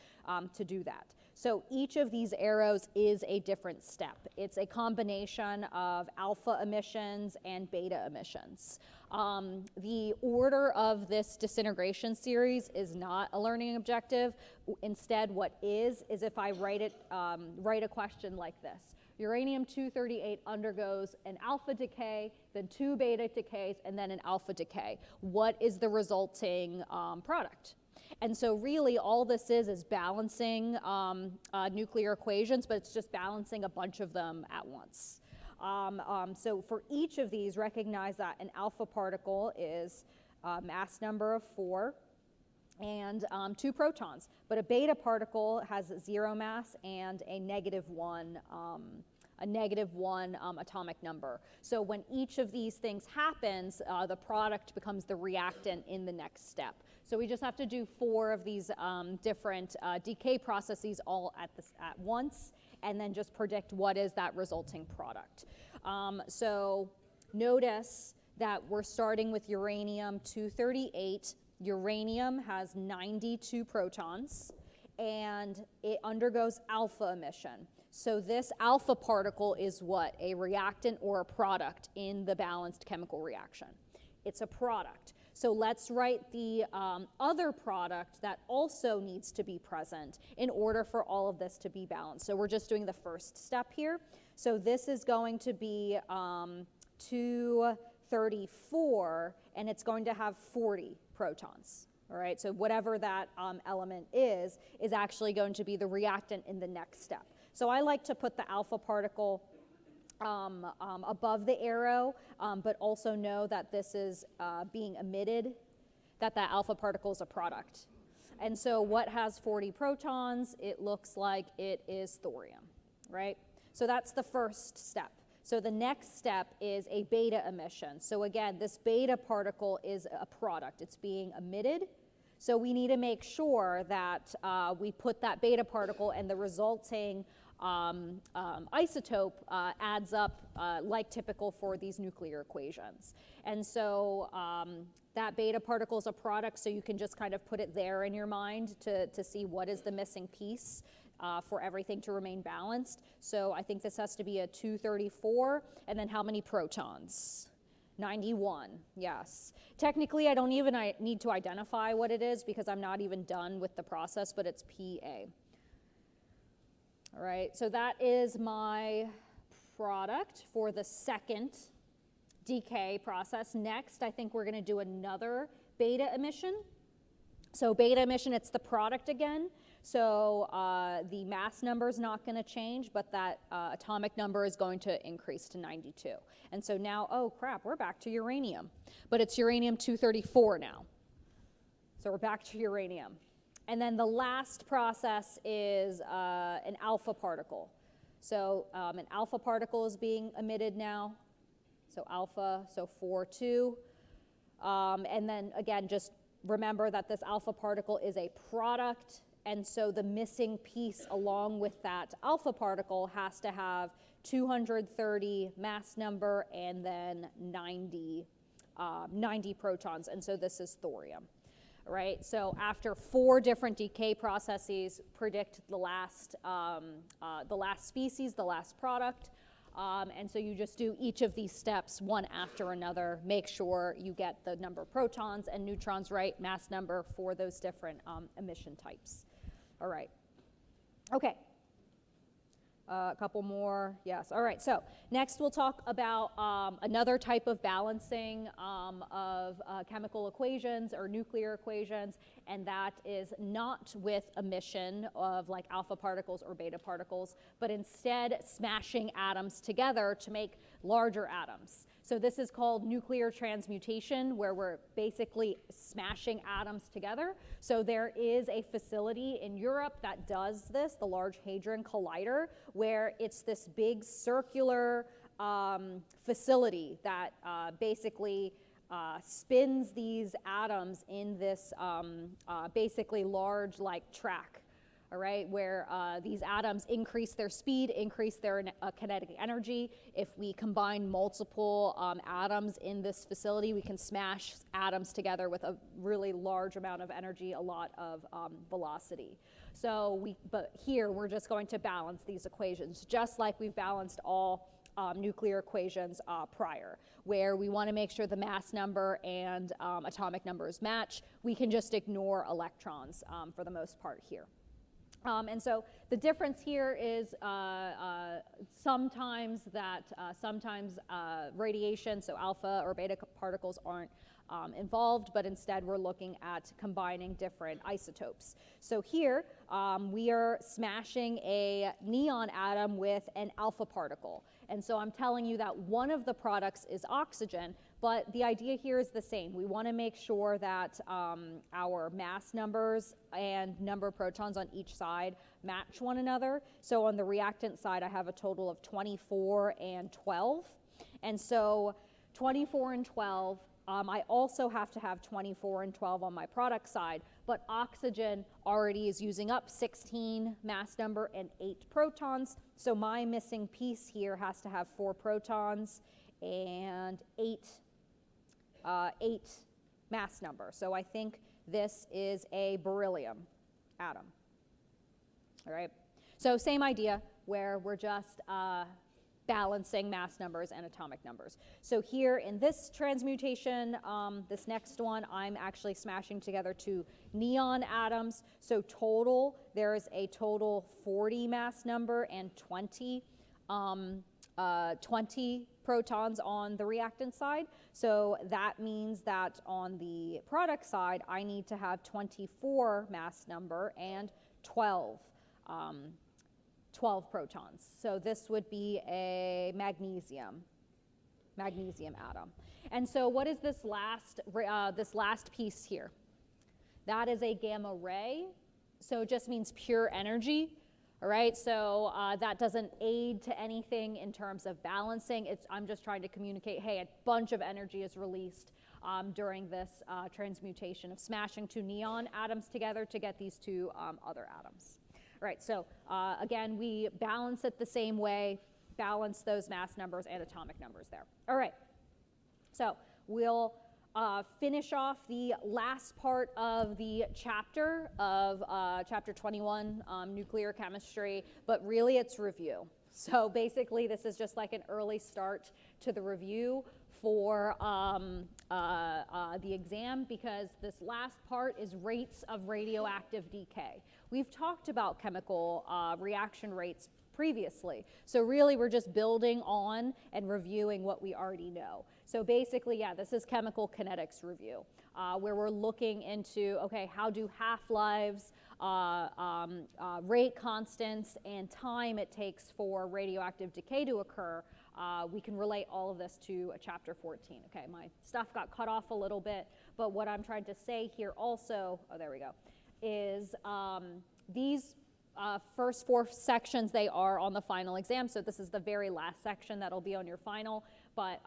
to do that. So each of these arrows is a different step. It's a combination of alpha emissions and beta emissions. The order of this disintegration series is not a learning objective. Instead, what is if I write a question like this. Uranium-238 undergoes an alpha decay, then 2 beta decays, and then an alpha decay. What is the resulting product? And so really all this is balancing nuclear equations, but it's just balancing a bunch of them at once. So for each of these, recognize that an alpha particle is mass number of 4 and 2 protons, but a beta particle has 0 mass and a -1 atomic number. So when each of these things happens, the product becomes the reactant in the next step. So we just have to do 4 of these different decay processes all at once, and then just predict what is that resulting product. So notice that we're starting with uranium-238. Uranium has 92 protons, and it undergoes alpha emission. So this alpha particle is what? A reactant or a product in the balanced chemical reaction. It's a product. So let's write the other product that also needs to be present in order for all of this to be balanced. So we're just doing the first step here. So this is going to be 234, and it's going to have 40 protons. All right, so whatever that element is actually going to be the reactant in the next step. So I like to put the alpha particle above the arrow, but also know that this is being emitted, that alpha particle is a product. And so what has 40 protons? It looks like it is thorium, right? So that's the first step. So the next step is a beta emission. So again, this beta particle is a product. It's being emitted. So we need to make sure that we put that beta particle and the resulting isotope adds up like typical for these nuclear equations. And so that beta particle is a product, so you can just kind of put it there in your mind to see what is the missing piece for everything to remain balanced. So I think this has to be a 234, and then how many protons? 91, yes. Technically, I don't even need to identify what it is because I'm not even done with the process, but it's PA. All right, so that is my product for the second decay process. Next, I think we're going to do another beta emission. So beta emission, it's the product again. So the mass number is not going to change, but that atomic number is going to increase to 92. And so now, oh crap, we're back to uranium. But it's uranium-234 now. So we're back to uranium. And then the last process is an alpha particle. So an alpha particle is being emitted now. So alpha, so 4-2. And then again, just remember that this alpha particle is a product, and so the missing piece along with that alpha particle has to have 230 mass number and then 90 protons, and so this is thorium. Right, so after 4 different decay processes, predict the last species, the last product. And so you just do each of these steps one after another, make sure you get the number of protons and neutrons right, mass number for those different emission types. All right. Okay. A couple more, yes. All right, so next we'll talk about another type of balancing of chemical equations or nuclear equations, and that is not with emission of like alpha particles or beta particles, but instead smashing atoms together to make larger atoms. So this is called nuclear transmutation, where we're basically smashing atoms together. So there is a facility in Europe that does this, the Large Hadron Collider, where it's this big circular facility that basically spins these atoms in this basically large like track. All right, where these atoms increase their speed, increase their kinetic energy. If we combine multiple atoms in this facility, we can smash atoms together with a really large amount of energy, a lot of velocity. So but here we're just going to balance these equations, just like we've balanced all nuclear equations prior, where we want to make sure the mass number and atomic numbers match. We can just ignore electrons for the most part here. And so the difference here is sometimes radiation, so alpha or beta particles aren't involved, but instead we're looking at combining different isotopes. So here we are smashing a neon atom with an alpha particle. And so I'm telling you that one of the products is oxygen, but the idea here is the same. We want to make sure that our mass numbers and number of protons on each side match one another. So on the reactant side, I have a total of 24 and 12. And so 24 and 12, I also have to have 24 and 12 on my product side, but oxygen already is using up 16 mass number and 8 protons. So my missing piece here has to have 4 protons and 8 mass number. So I think this is a beryllium atom. All right. So same idea, where we're just balancing mass numbers and atomic numbers. So here in this transmutation, this next one, I'm actually smashing together 2 neon atoms. So total, there is a total 40 mass number and 20 protons on the reactant side. So that means that on the product side, I need to have 24 mass number and 12 protons. So this would be a magnesium atom. And so what is this last piece here? That is a gamma ray. So it just means pure energy. All right, so that doesn't aid to anything in terms of balancing. I'm just trying to communicate, hey, a bunch of energy is released during this transmutation of smashing 2 neon atoms together to get these 2 other atoms. All right, so again, we balance it the same way, balance those mass numbers and atomic numbers there. All right, so we'll finish off the last part of the chapter of chapter 21, nuclear chemistry, but really it's review. So basically this is just like an early start to the review for the exam, because this last part is rates of radioactive decay. We've talked about chemical reaction rates previously. So really we're just building on and reviewing what we already know. So basically, yeah, this is chemical kinetics review, where we're looking into, okay, how do half-lives, rate constants, and time it takes for radioactive decay to occur. We can relate all of this to chapter 14. Okay, my stuff got cut off a little bit, but what I'm trying to say here also, oh, there we go, is these first 4 sections, they are on the final exam. So this is the very last section that'll be on your final. But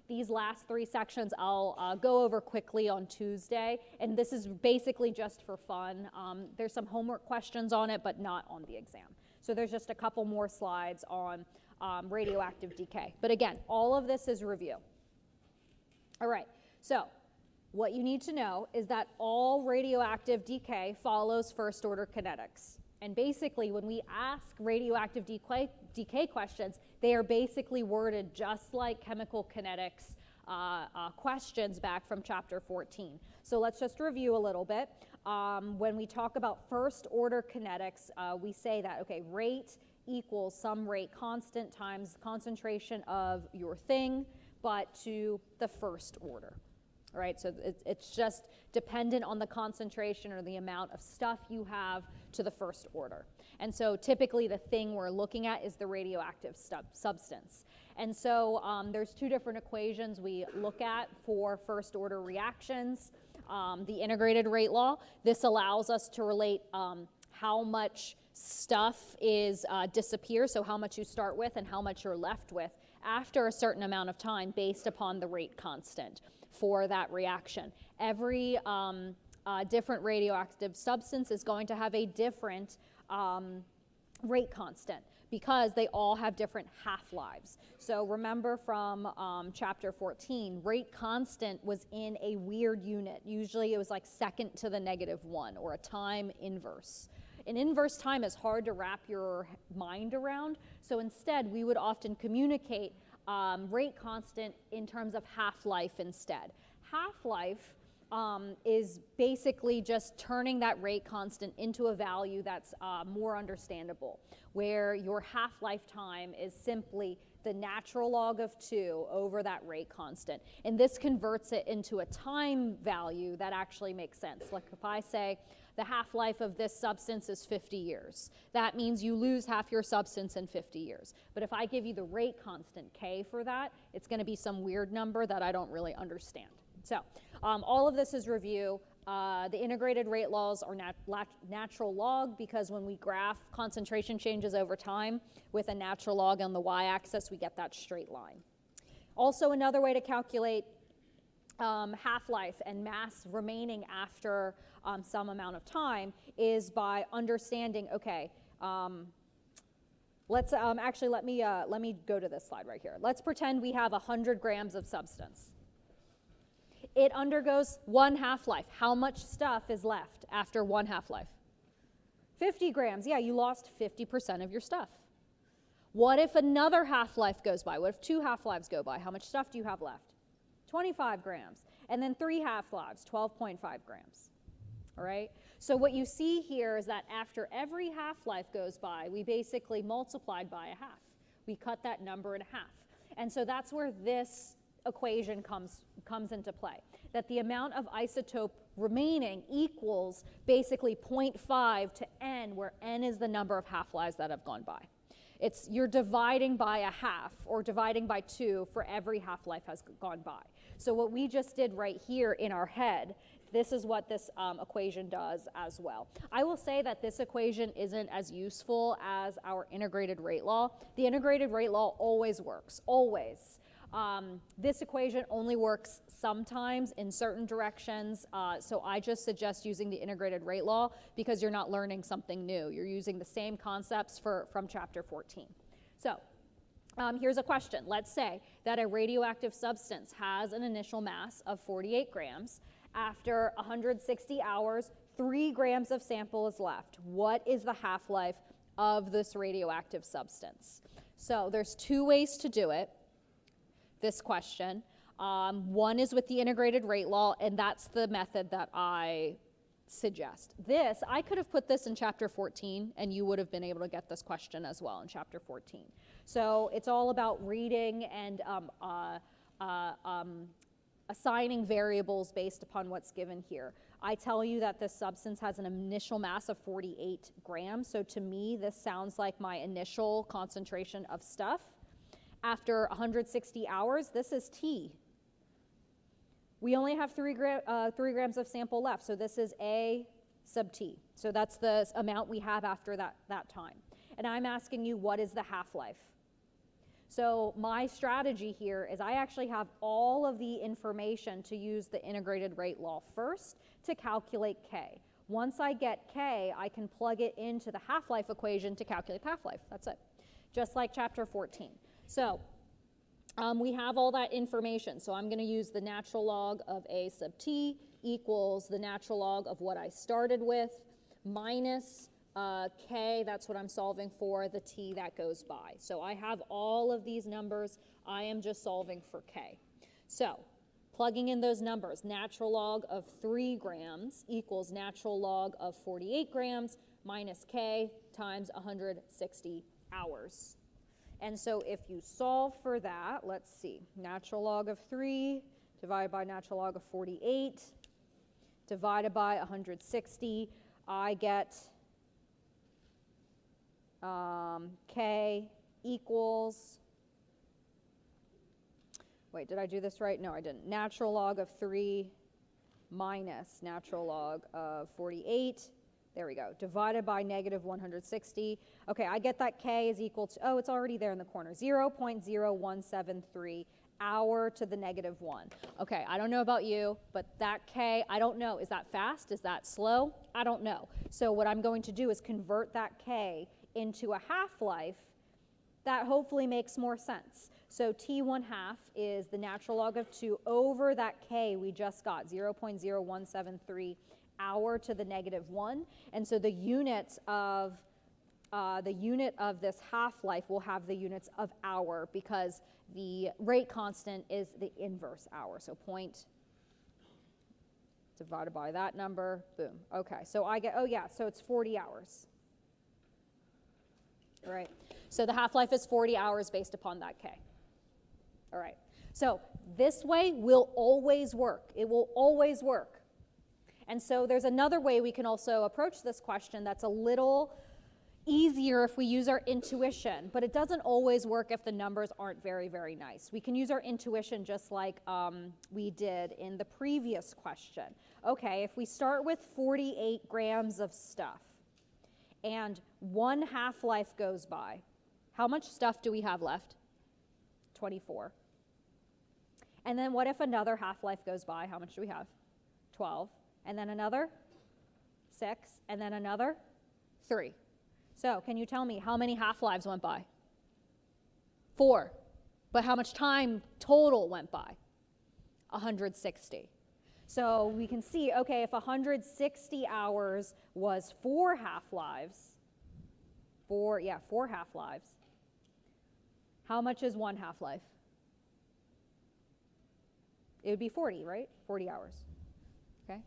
these last 3 sections I'll go over quickly on Tuesday. And this is basically just for fun. There's some homework questions on it, but not on the exam. So there's just a couple more slides on radioactive decay. But again, all of this is review. All right, so what you need to know is that all radioactive decay follows first-order kinetics. And basically, when we ask radioactive decay questions, They are basically worded just like chemical kinetics questions back from chapter 14. So let's just review a little bit. When we talk about first order kinetics, we say that, okay, rate equals some rate constant times concentration of your thing, but to the first order. All right, so it's just dependent on the concentration or the amount of stuff you have to the first order. And so typically the thing we're looking at is the radioactive substance. And so there's two different equations we look at for first order reactions. The integrated rate law, this allows us to relate how much stuff is disappears, so how much you start with and how much you're left with after a certain amount of time based upon the rate constant for that reaction. Every different radioactive substance is going to have a different rate constant because they all have different half-lives. So remember from chapter 14, rate constant was in a weird unit. Usually it was like second to the -1 or a time inverse. An inverse time is hard to wrap your mind around, so instead we would often communicate rate constant in terms of half-life instead. Half-life is basically just turning that rate constant into a value that's more understandable, where your half-life time is simply the natural log of 2 over that rate constant. And this converts it into a time value that actually makes sense. Like if I say the half-life of this substance is 50 years, that means you lose half your substance in 50 years. But if I give you the rate constant K for that, it's going to be some weird number that I don't really understand. So all of this is review. The integrated rate laws are natural log because when we graph concentration changes over time with a natural log on the y-axis, we get that straight line. Also, another way to calculate half-life and mass remaining after some amount of time is by understanding, okay, let's actually let me go to this slide right here. Let's pretend we have 100 grams of substance. It undergoes one half-life. How much stuff is left after one half-life? 50 grams. Yeah, you lost 50% of your stuff. What if another half-life goes by? What if 2 half-lives go by? How much stuff do you have left? 25 grams. And then 3 half-lives, 12.5 grams. All right? So what you see here is that after every half-life goes by, we basically multiplied by a half. We cut that number in half. And so that's where this equation comes into play, that the amount of isotope remaining equals basically 0.5 to n, where n is the number of half-lives that have gone by. You're dividing by a half or dividing by 2 for every half-life has gone by. So what we just did right here in our head, this is what this equation does as well. I will say that this equation isn't as useful as our integrated rate law. The integrated rate law always works, always. This equation only works sometimes in certain directions, so I just suggest using the integrated rate law because you're not learning something new. You're using the same concepts from chapter 14. So here's a question. Let's say that a radioactive substance has an initial mass of 48 grams. After 160 hours, 3 grams of sample is left. What is the half-life of this radioactive substance? So there's 2 ways to do it. This question. One is with the integrated rate law, and that's the method that I suggest. I could have put this in chapter 14, and you would have been able to get this question as well in chapter 14. So it's all about reading and assigning variables based upon what's given here. I tell you that this substance has an initial mass of 48 grams, so to me this sounds like my initial concentration of stuff. After 160 hours, this is T. We only have 3 grams of sample left, so this is A sub T. So that's the amount we have after that time. And I'm asking you, what is the half-life? So my strategy here is I actually have all of the information to use the integrated rate law first to calculate K. Once I get K, I can plug it into the half-life equation to calculate half-life. That's it. Just like chapter 14. So we have all that information. So I'm going to use the natural log of A sub T equals the natural log of what I started with minus K, that's what I'm solving for, the T that goes by. So I have all of these numbers. I am just solving for K. So plugging in those numbers, natural log of 3 grams equals natural log of 48 grams minus K times 160 hours. And so if you solve for that, let's see, natural log of 3 divided by natural log of 48 divided by 160, I get K equals, wait, did I do this right? No, I didn't. Natural log of 3 minus natural log of 48. There we go. Divided by negative 160. Okay, I get that K is equal to, oh, it's already there in the corner, 0.0173 hour to the negative 1. Okay, I don't know about you, but that K, I don't know. Is that fast? Is that slow? I don't know. So what I'm going to do is convert that K into a half-life. That hopefully makes more sense. So T1 half is the natural log of 2 over that K we just got, 0.0173 hour to the negative 1. And so the units of this half-life will have the units of hour because the rate constant is the inverse hour. So point divided by that number, boom. Okay, so I get, oh yeah, so it's 40 hours. All right, so the half-life is 40 hours based upon that K. All right, so this way will always work. It will always work. And so there's another way we can also approach this question that's a little easier if we use our intuition, but it doesn't always work if the numbers aren't very, very nice. We can use our intuition just like we did in the previous question. Okay, if we start with 48 grams of stuff and 1 half-life goes by, how much stuff do we have left? 24. And then what if another half-life goes by? How much do we have? 12. And then another 6, and then another 3. So can you tell me how many half-lives went by? 4. But how much time total went by? 160. So we can see, okay, if 160 hours was 4 half-lives, 4 half-lives, how much is 1 half-life? It would be 40, right? 40 hours, okay?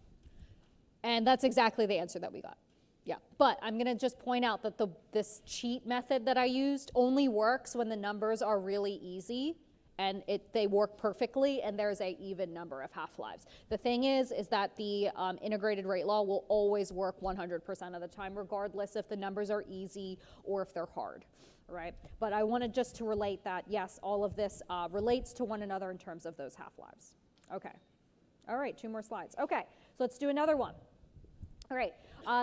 And that's exactly the answer that we got. Yeah, but I'm going to just point out that this cheat method that I used only works when the numbers are really easy and they work perfectly and there's an even number of half-lives. The thing is that the integrated rate law will always work 100% of the time, regardless if the numbers are easy or if they're hard, right? But I wanted just to relate that, yes, all of this relates to one another in terms of those half-lives. Okay, all right, 2 more slides. Okay, so let's do another one. All right,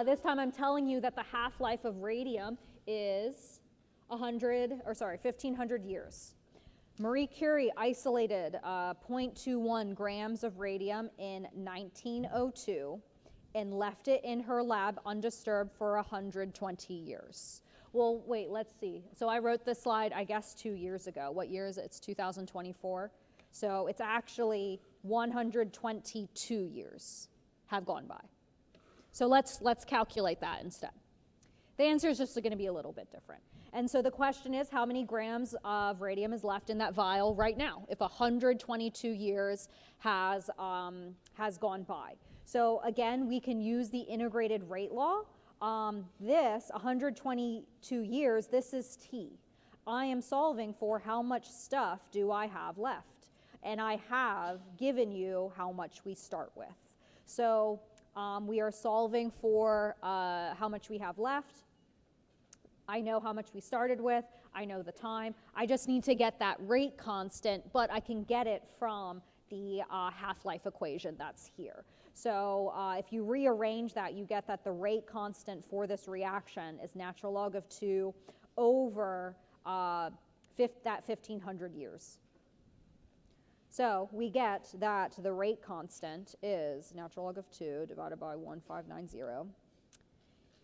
this time I'm telling you that the half-life of radium is 1,500 years. Marie Curie isolated 0.21 grams of radium in 1902 and left it in her lab undisturbed for 120 years. Well, wait, let's see. So I wrote this slide, I guess, 2 years ago. What year is it? It's 2024. So it's actually 122 years have gone by. So let's calculate that instead. The answer is just going to be a little bit different. And so the question is, how many grams of radium is left in that vial right now if 122 years has gone by? So again, we can use the integrated rate law. This 122 years, this is T. I am solving for how much stuff do I have left. And I have given you how much we start with. So we are solving for how much we have left. I know how much we started with. I know the time. I just need to get that rate constant, but I can get it from the half-life equation that's here. So if you rearrange that, you get that the rate constant for this reaction is natural log of 2 over that 1,500 years. So we get that the rate constant is natural log of 2 divided by 1,590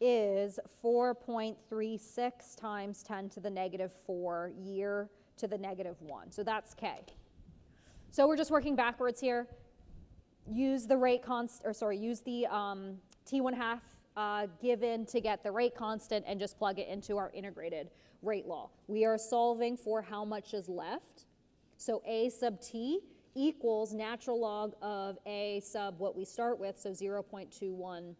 is 4.36 times 10 to the negative 4 year to the negative 1. So that's K. So we're just working backwards here. Use the rate use the T1 half given to get the rate constant and just plug it into our integrated rate law. We are solving for how much is left. So A sub t equals natural log of A sub what we start with, so 0.21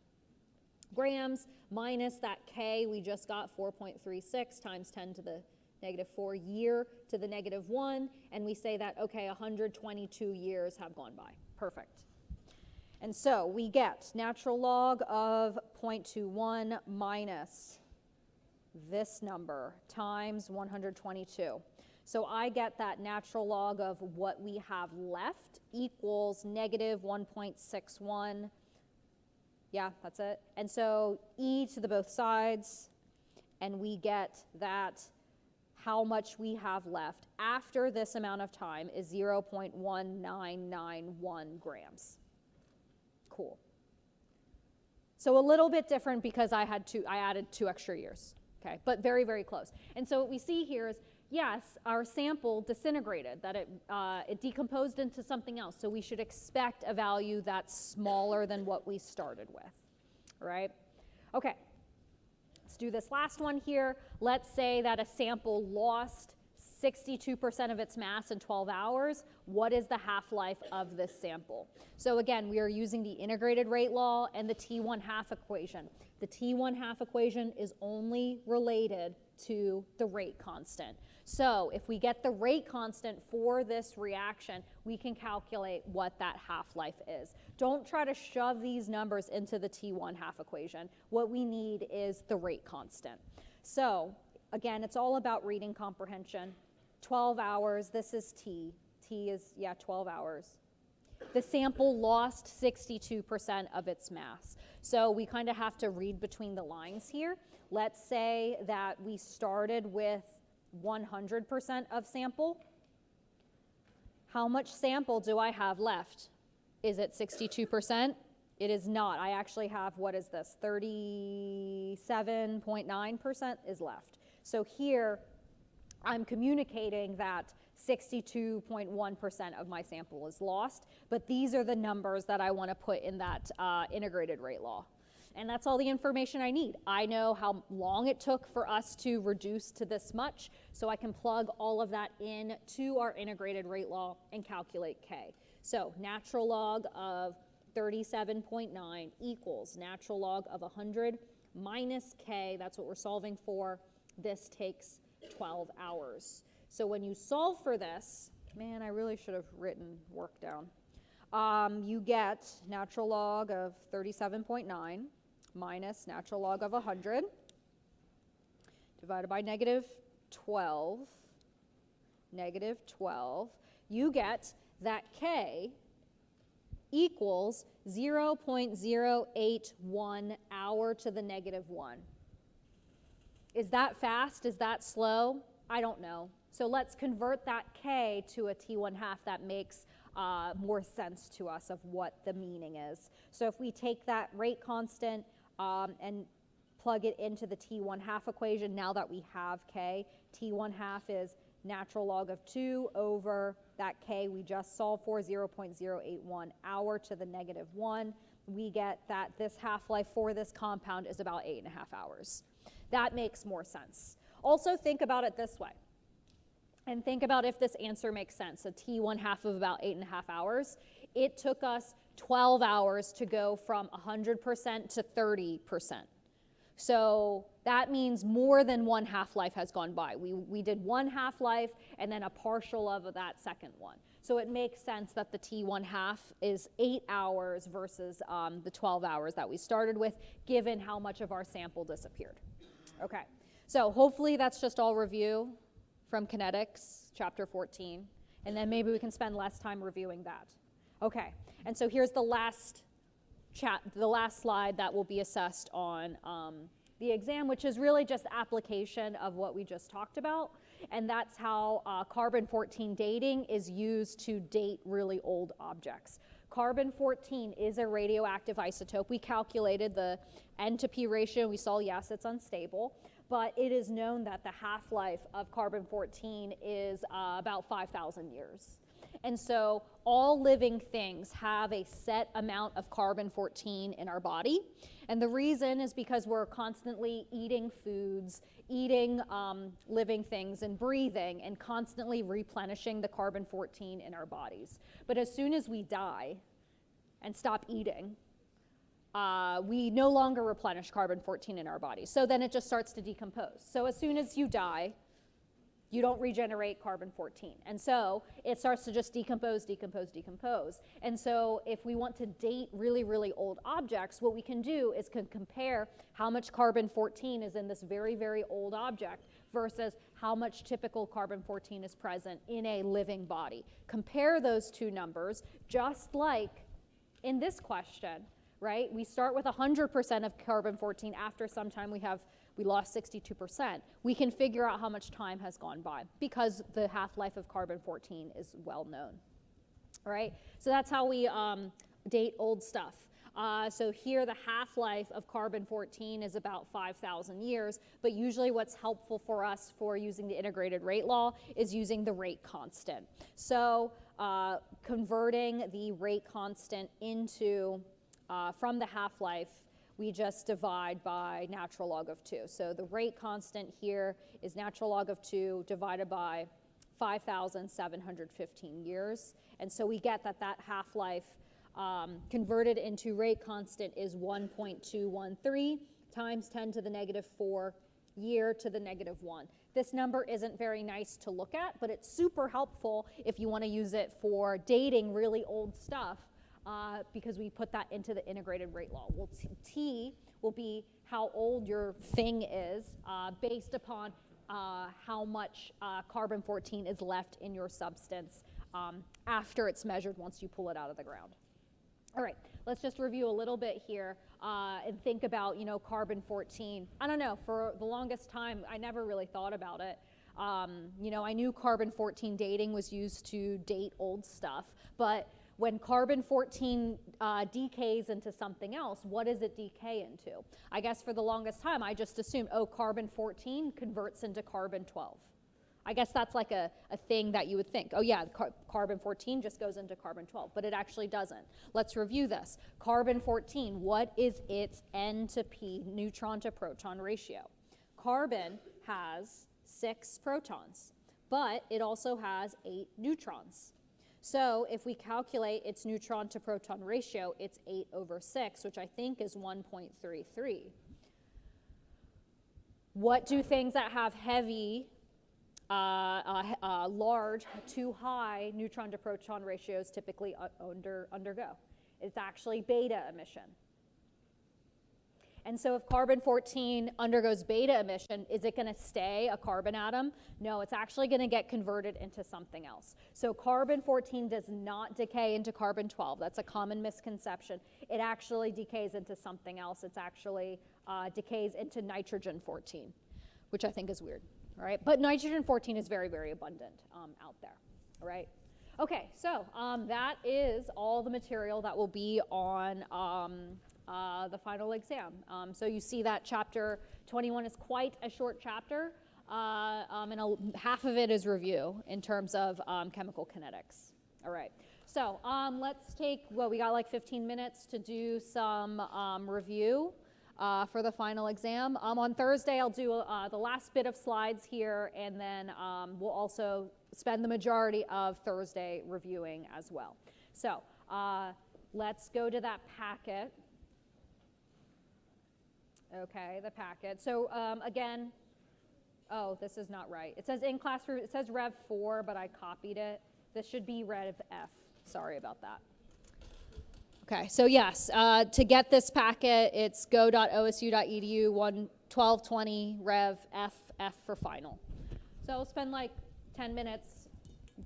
grams, minus that K we just got, 4.36 times 10 to the negative 4 year to the negative 1, and we say that, okay, 122 years have gone by. Perfect. And so we get natural log of 0.21 minus this number times 122. So I get that natural log of what we have left equals negative 1.61. Yeah, that's it. And so e to the both sides, and we get that how much we have left after this amount of time is 0.1991 grams. Cool. So a little bit different because I added 2 extra years, okay, but very, very close. And so what we see here is, yes, our sample disintegrated, that it decomposed into something else, so we should expect a value that's smaller than what we started with, right? Okay, let's do this last one here. Let's say that a sample lost 62% of its mass in 12 hours. What is the half-life of this sample? So again, we are using the integrated rate law and the T1 half equation. The T1 half equation is only related to the rate constant. So if we get the rate constant for this reaction, we can calculate what that half-life is. Don't try to shove these numbers into the T1 half equation. What we need is the rate constant. So again, it's all about reading comprehension. 12 hours, this is T. T is, 12 hours. The sample lost 62% of its mass. So we kind of have to read between the lines here. Let's say that we started with 100% of sample. How much sample do I have left? Is it 62%? It is not. I actually have, what is this, 37.9% is left. So here, I'm communicating that 62.1% of my sample is lost, but these are the numbers that I want to put in that integrated rate law. And that's all the information I need. I know how long it took for us to reduce to this much, so I can plug all of that in to our integrated rate law and calculate K. So natural log of 37.9 equals natural log of 100 minus K, that's what we're solving for. This takes 12 hours. So when you solve for this, man, I really should have written work down. You get natural log of 37.9 minus natural log of 100 divided by negative 12. You get that K equals 0.081 hour to the negative 1. Is that fast? Is that slow? I don't know. So let's convert that K to a T1 half that makes more sense to us of what the meaning is. So if we take that rate constant and plug it into the T1 half equation, now that we have K, T1 half is natural log of 2 over that K we just solved for, 0.081 hour to the negative 1. We get that this half-life for this compound is about 8.5 hours. That makes more sense. Also think about it this way. And think about if this answer makes sense, a T1 half of about 8.5 hours. It took us 12 hours to go from 100% to 30%. So that means more than one half-life has gone by. We did one half-life and then a partial of that second one. So it makes sense that the T1 half is 8 hours versus the 12 hours that we started with, given how much of our sample disappeared. Okay, so hopefully that's just all review from kinetics, chapter 14, and then maybe we can spend less time reviewing that. Okay, and so here's the last slide that will be assessed on the exam, which is really just application of what we just talked about, and that's how carbon-14 dating is used to date really old objects. Carbon-14 is a radioactive isotope. We calculated the N to P ratio. We saw, yes, it's unstable, but it is known that the half-life of carbon-14 is about 5,000 years. And so all living things have a set amount of carbon-14 in our body. And the reason is because we're constantly eating foods, eating living things, and breathing, and constantly replenishing the carbon-14 in our bodies. But as soon as we die and stop eating, we no longer replenish carbon-14 in our bodies. So then it just starts to decompose. So as soon as you die, you don't regenerate carbon-14. And so it starts to just decompose. And so if we want to date really, really old objects, what we can do is compare how much carbon-14 is in this very, very old object versus how much typical carbon-14 is present in a living body. Compare those two numbers, just like in this question, right? We start with 100% of carbon-14. After some time we lost 62%. We can figure out how much time has gone by because the half-life of carbon-14 is well known. All right, so that's how we date old stuff. So here the half-life of carbon-14 is about 5,000 years, but usually what's helpful for us for using the integrated rate law is using the rate constant. So converting the rate constant into, from the half-life, we just divide by natural log of 2. So the rate constant here is natural log of 2 divided by 5,715 years. And so we get that half-life converted into rate constant is 1.213 times 10 to the negative 4 year to the negative 1. This number isn't very nice to look at, but it's super helpful if you want to use it for dating really old stuff. Because we put that into the integrated rate law. Well, T will be how old your thing is based upon how much carbon-14 is left in your substance after it's measured once you pull it out of the ground. All right, let's just review a little bit here and think about, carbon-14. I don't know, for the longest time, I never really thought about it. I knew carbon-14 dating was used to date old stuff, but when carbon-14 decays into something else, what does it decay into? I guess for the longest time, I just assumed, carbon-14 converts into carbon-12. I guess that's like a thing that you would think. Oh yeah, carbon-14 just goes into carbon-12, but it actually doesn't. Let's review this. Carbon-14, what is its N to P, neutron to proton ratio? Carbon has 6 protons, but it also has 8 neutrons. So if we calculate its neutron to proton ratio, it's 8/6, which I think is 1.33. What do things that have heavy, large, too high neutron to proton ratios typically undergo? It's actually beta emission. And so if carbon-14 undergoes beta emission, is it going to stay a carbon atom? No, it's actually going to get converted into something else. So carbon-14 does not decay into carbon-12. That's a common misconception. It actually decays into something else. It's actually decays into nitrogen-14, which I think is weird. All right, but nitrogen-14 is very, very abundant out there. All right. Okay, so that is all the material that will be on the final exam. So you see that chapter 21 is quite a short chapter, and half of it is review in terms of chemical kinetics. All right, so let's take, we got like 15 minutes to do some review for the final exam. On Thursday, I'll do the last bit of slides here, and then we'll also spend the majority of Thursday reviewing as well. So let's go to that packet. Okay, the packet. So again, this is not right. It says in class, it says Rev 4, but I copied it. This should be Rev F. Sorry about that. Okay, so yes, to get this packet, it's go.osu.edu 1220 Rev F for final. So I'll spend like 10 minutes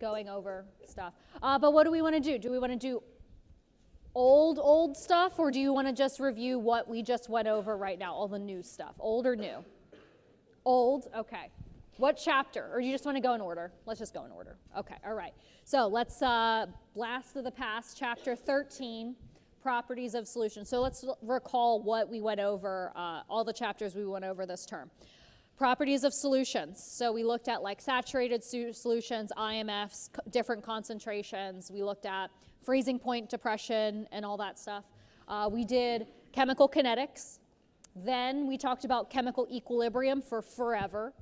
going over stuff. But what do we want to do? Do we want to do old stuff, or do you want to just review what we just went over right now, all the new stuff? Old or new? Old, okay. What chapter? Or you just want to go in order? Let's just go in order. Okay, all right. So let's blast to the past, chapter 13, properties of solutions. So let's recall what we went over, all the chapters we went over this term. Properties of solutions. So we looked at like saturated solutions, IMFs, different concentrations. We looked at freezing point depression and all that stuff. We did chemical kinetics. Then we talked about chemical equilibrium for forever.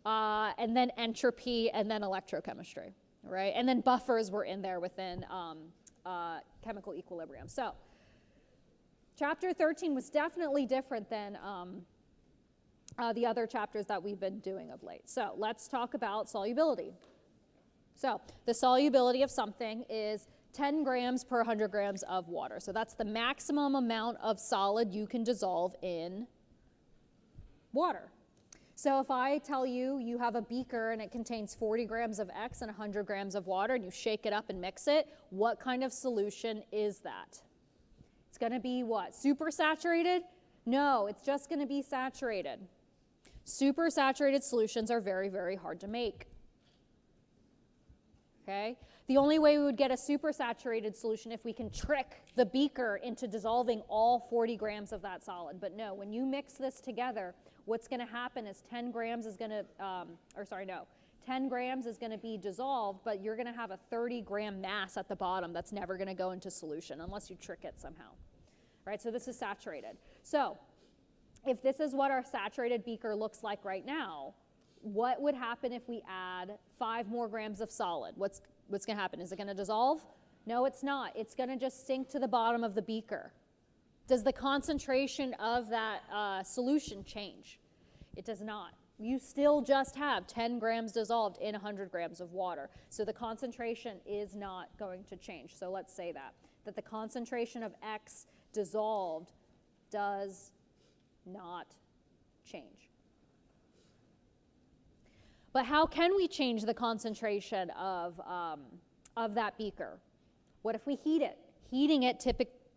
And then entropy, and then electrochemistry, right? And then buffers were in there within chemical equilibrium. So chapter 13 was definitely different than the other chapters that we've been doing of late. So let's talk about solubility. So the solubility of something is 10 grams per 100 grams of water. So that's the maximum amount of solid you can dissolve in water. So if I tell you you have a beaker and it contains 40 grams of X and 100 grams of water, and you shake it up and mix it, what kind of solution is that? It's going to be what? Supersaturated? No, it's just going to be saturated. Supersaturated solutions are very, very hard to make. Okay? The only way we would get a supersaturated solution if we can trick the beaker into dissolving all 40 grams of that solid. But no, when you mix this together, what's going to happen is 10 grams is going to, 10 grams is going to be dissolved, but you're going to have a 30-gram mass at the bottom that's never going to go into solution unless you trick it somehow. Right? So this is saturated. So if this is what our saturated beaker looks like right now, what would happen if we add 5 more grams of solid? What's going to happen? Is it going to dissolve? No, it's not. It's going to just sink to the bottom of the beaker. Does the concentration of that solution change? It does not. You still just have 10 grams dissolved in 100 grams of water. So the concentration is not going to change. So let's say that the concentration of X dissolved does not change. But how can we change the concentration of that beaker? What if we heat it? Heating it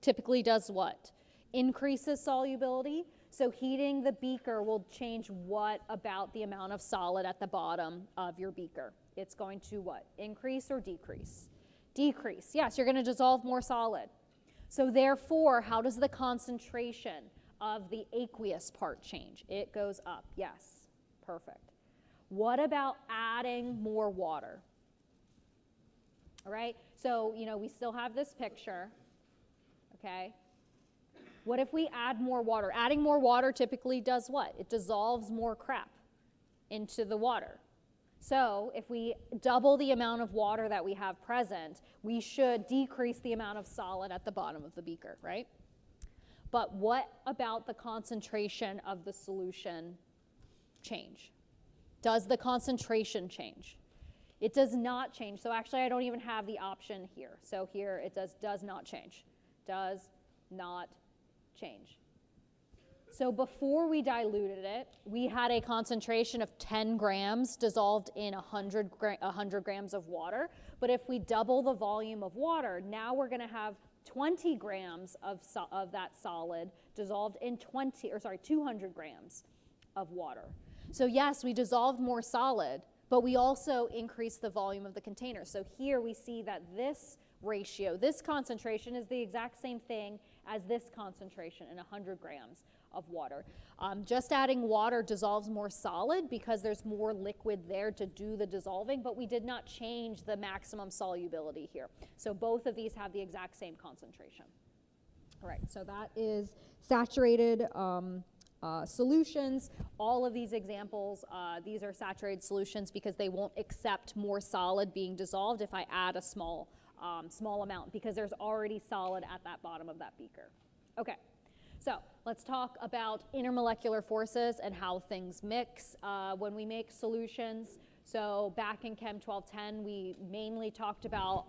typically does what? Increases solubility. So heating the beaker will change what about the amount of solid at the bottom of your beaker? It's going to what? Increase or decrease? Decrease. Yes, you're going to dissolve more solid. So therefore, how does the concentration of the aqueous part change? It goes up. Yes. Perfect. What about adding more water? All right. So, we still have this picture. Okay. What if we add more water? Adding more water typically does what? It dissolves more crap into the water. So if we double the amount of water that we have present, we should decrease the amount of solid at the bottom of the beaker, right? But what about the concentration of the solution change? Does the concentration change? It does not change. So actually, I don't even have the option here. So here it does not change. Does not change. So before we diluted it, we had a concentration of 10 grams dissolved in 100 grams of water. But if we double the volume of water, now we're going to have 20 grams of that solid dissolved in 200 grams of water. So yes, we dissolved more solid, but we also increased the volume of the container. So here we see that this ratio, this concentration is the exact same thing as this concentration in 100 grams of water. Just adding water dissolves more solid because there's more liquid there to do the dissolving, but we did not change the maximum solubility here. So both of these have the exact same concentration. All right, so that is saturated solutions. All of these examples, these are saturated solutions because they won't accept more solid being dissolved if I add a small amount, because there's already solid at that bottom of that beaker. Okay, so let's talk about intermolecular forces and how things mix when we make solutions. So back in Chem 1210, we mainly talked about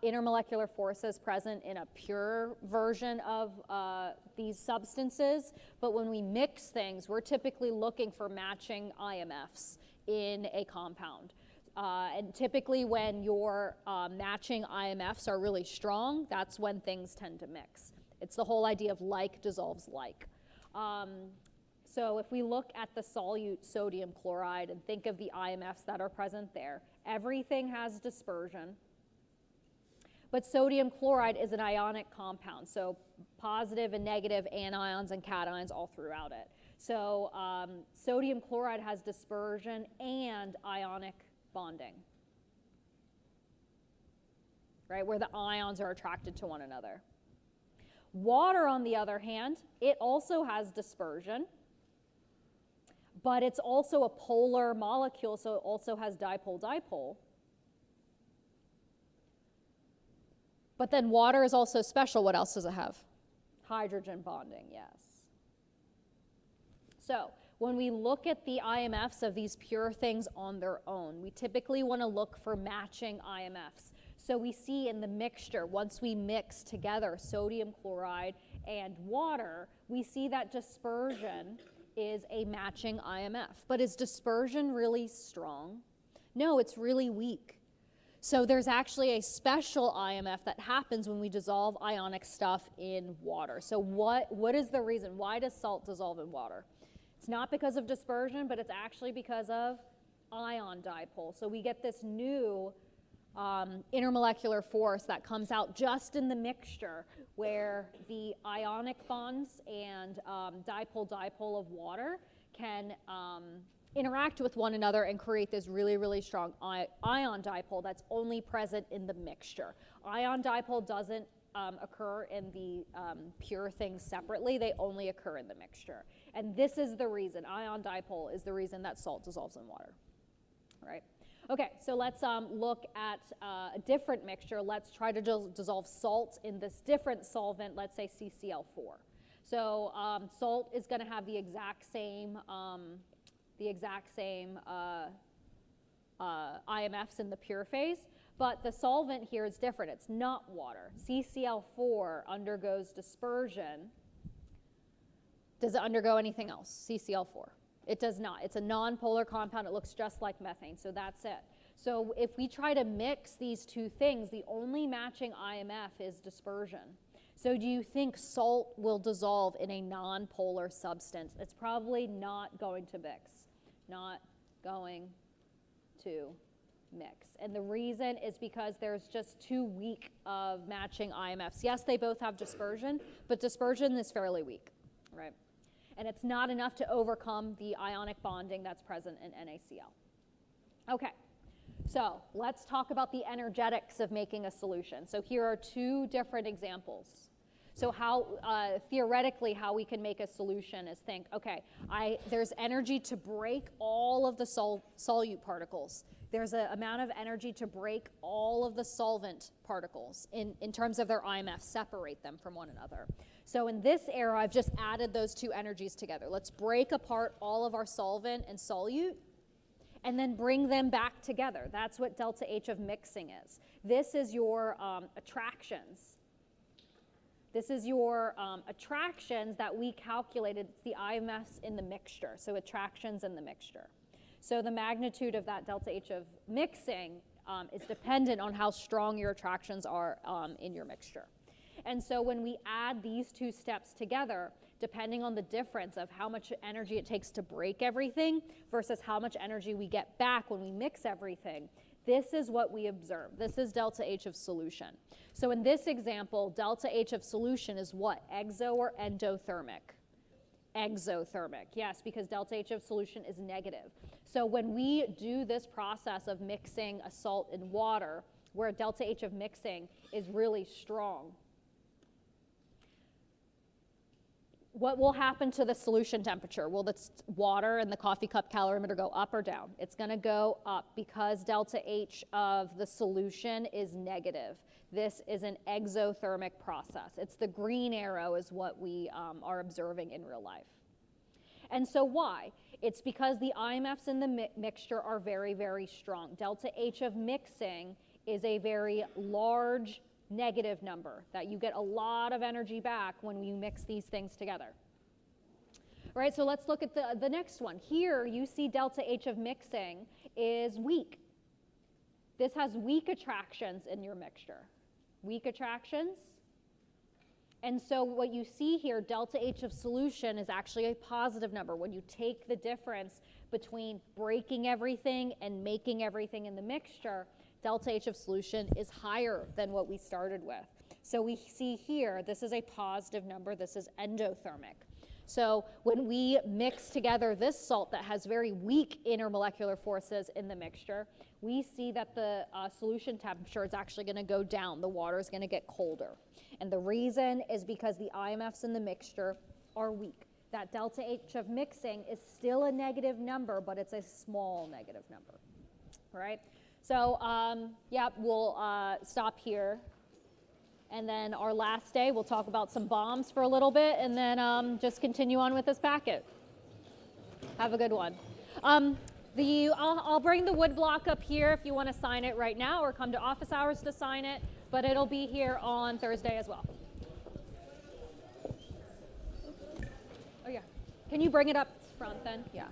intermolecular forces present in a pure version of these substances. But when we mix things, we're typically looking for matching IMFs in a compound. And typically when your matching IMFs are really strong, that's when things tend to mix. It's the whole idea of like dissolves like. So if we look at the solute sodium chloride and think of the IMFs that are present there, everything has dispersion. But sodium chloride is an ionic compound, so positive and negative anions and cations all throughout it. So sodium chloride has dispersion and ionic bonding, right, where the ions are attracted to one another. Water, on the other hand, it also has dispersion, but it's also a polar molecule, so it also has dipole-dipole. But then water is also special. What else does it have? Hydrogen bonding, yes. So when we look at the IMFs of these pure things on their own, we typically want to look for matching IMFs. So we see in the mixture, once we mix together sodium chloride and water, we see that dispersion is a matching IMF. But is dispersion really strong? No, it's really weak. So there's actually a special IMF that happens when we dissolve ionic stuff in water. So what is the reason? Why does salt dissolve in water? It's not because of dispersion, but it's actually because of ion dipole. So we get this new intermolecular force that comes out just in the mixture where the ionic bonds and dipole-dipole of water can interact with one another and create this really, really strong ion dipole that's only present in the mixture. Ion dipole doesn't occur in the pure things separately. They only occur in the mixture. And this is the reason, ion dipole is the reason that salt dissolves in water, right? Okay, so let's look at a different mixture. Let's try to dissolve salt in this different solvent, let's say CCl4. So salt is going to have the exact same IMFs in the pure phase, but the solvent here is different. It's not water. CCl4 undergoes dispersion. Does it undergo anything else, CCl4? It does not. It's a non-polar compound. It looks just like methane, so that's it. So if we try to mix these two things, the only matching IMF is dispersion. So do you think salt will dissolve in a non-polar substance? It's probably not going to mix. Not going to mix. And the reason is because there's just too weak of matching IMFs. Yes, they both have dispersion, but dispersion is fairly weak, right? And it's not enough to overcome the ionic bonding that's present in NaCl. Okay, so let's talk about the energetics of making a solution. So here are two different examples. So how, theoretically, how we can make a solution is think, okay, there's energy to break all of the solute particles. There's an amount of energy to break all of the solvent particles in terms of their IMF, separate them from one another. So in this era, I've just added those two energies together. Let's break apart all of our solvent and solute and then bring them back together. That's what delta H of mixing is. This is your attractions. This is your attractions that we calculated. It's the IMFs in the mixture, so attractions in the mixture. So the magnitude of that delta H of mixing is dependent on how strong your attractions are in your mixture. And so when we add these two steps together, depending on the difference of how much energy it takes to break everything versus how much energy we get back when we mix everything, this is what we observe. This is delta H of solution. So in this example, delta H of solution is what? Exo or endothermic? Exothermic, yes, because delta H of solution is negative. So when we do this process of mixing a salt in water, where delta H of mixing is really strong, what will happen to the solution temperature? Will the water in the coffee cup calorimeter go up or down? It's going to go up because delta H of the solution is negative. This is an exothermic process. It's the green arrow is what we are observing in real life. And so why? It's because the IMFs in the mixture are very, very strong. Delta H of mixing is a very large negative number, that you get a lot of energy back when you mix these things together. All right, so let's look at the next one. Here you see delta H of mixing is weak. This has weak attractions in your mixture. Weak attractions. And so what you see here, delta H of solution is actually a positive number. When you take the difference between breaking everything and making everything in the mixture, delta H of solution is higher than what we started with. So we see here, this is a positive number, this is endothermic. So when we mix together this salt that has very weak intermolecular forces in the mixture, we see that the solution temperature is actually going to go down. The water is going to get colder. And the reason is because the IMFs in the mixture are weak. That delta H of mixing is still a negative number, but it's a small negative number, right? So, yeah, we'll stop here. And then our last day, we'll talk about some bombs for a little bit, and then just continue on with this packet. Have a good one. I'll bring the wood block up here if you want to sign it right now, or come to office hours to sign it, but it'll be here on Thursday as well. Oh, yeah. Can you bring it up front then? Yeah.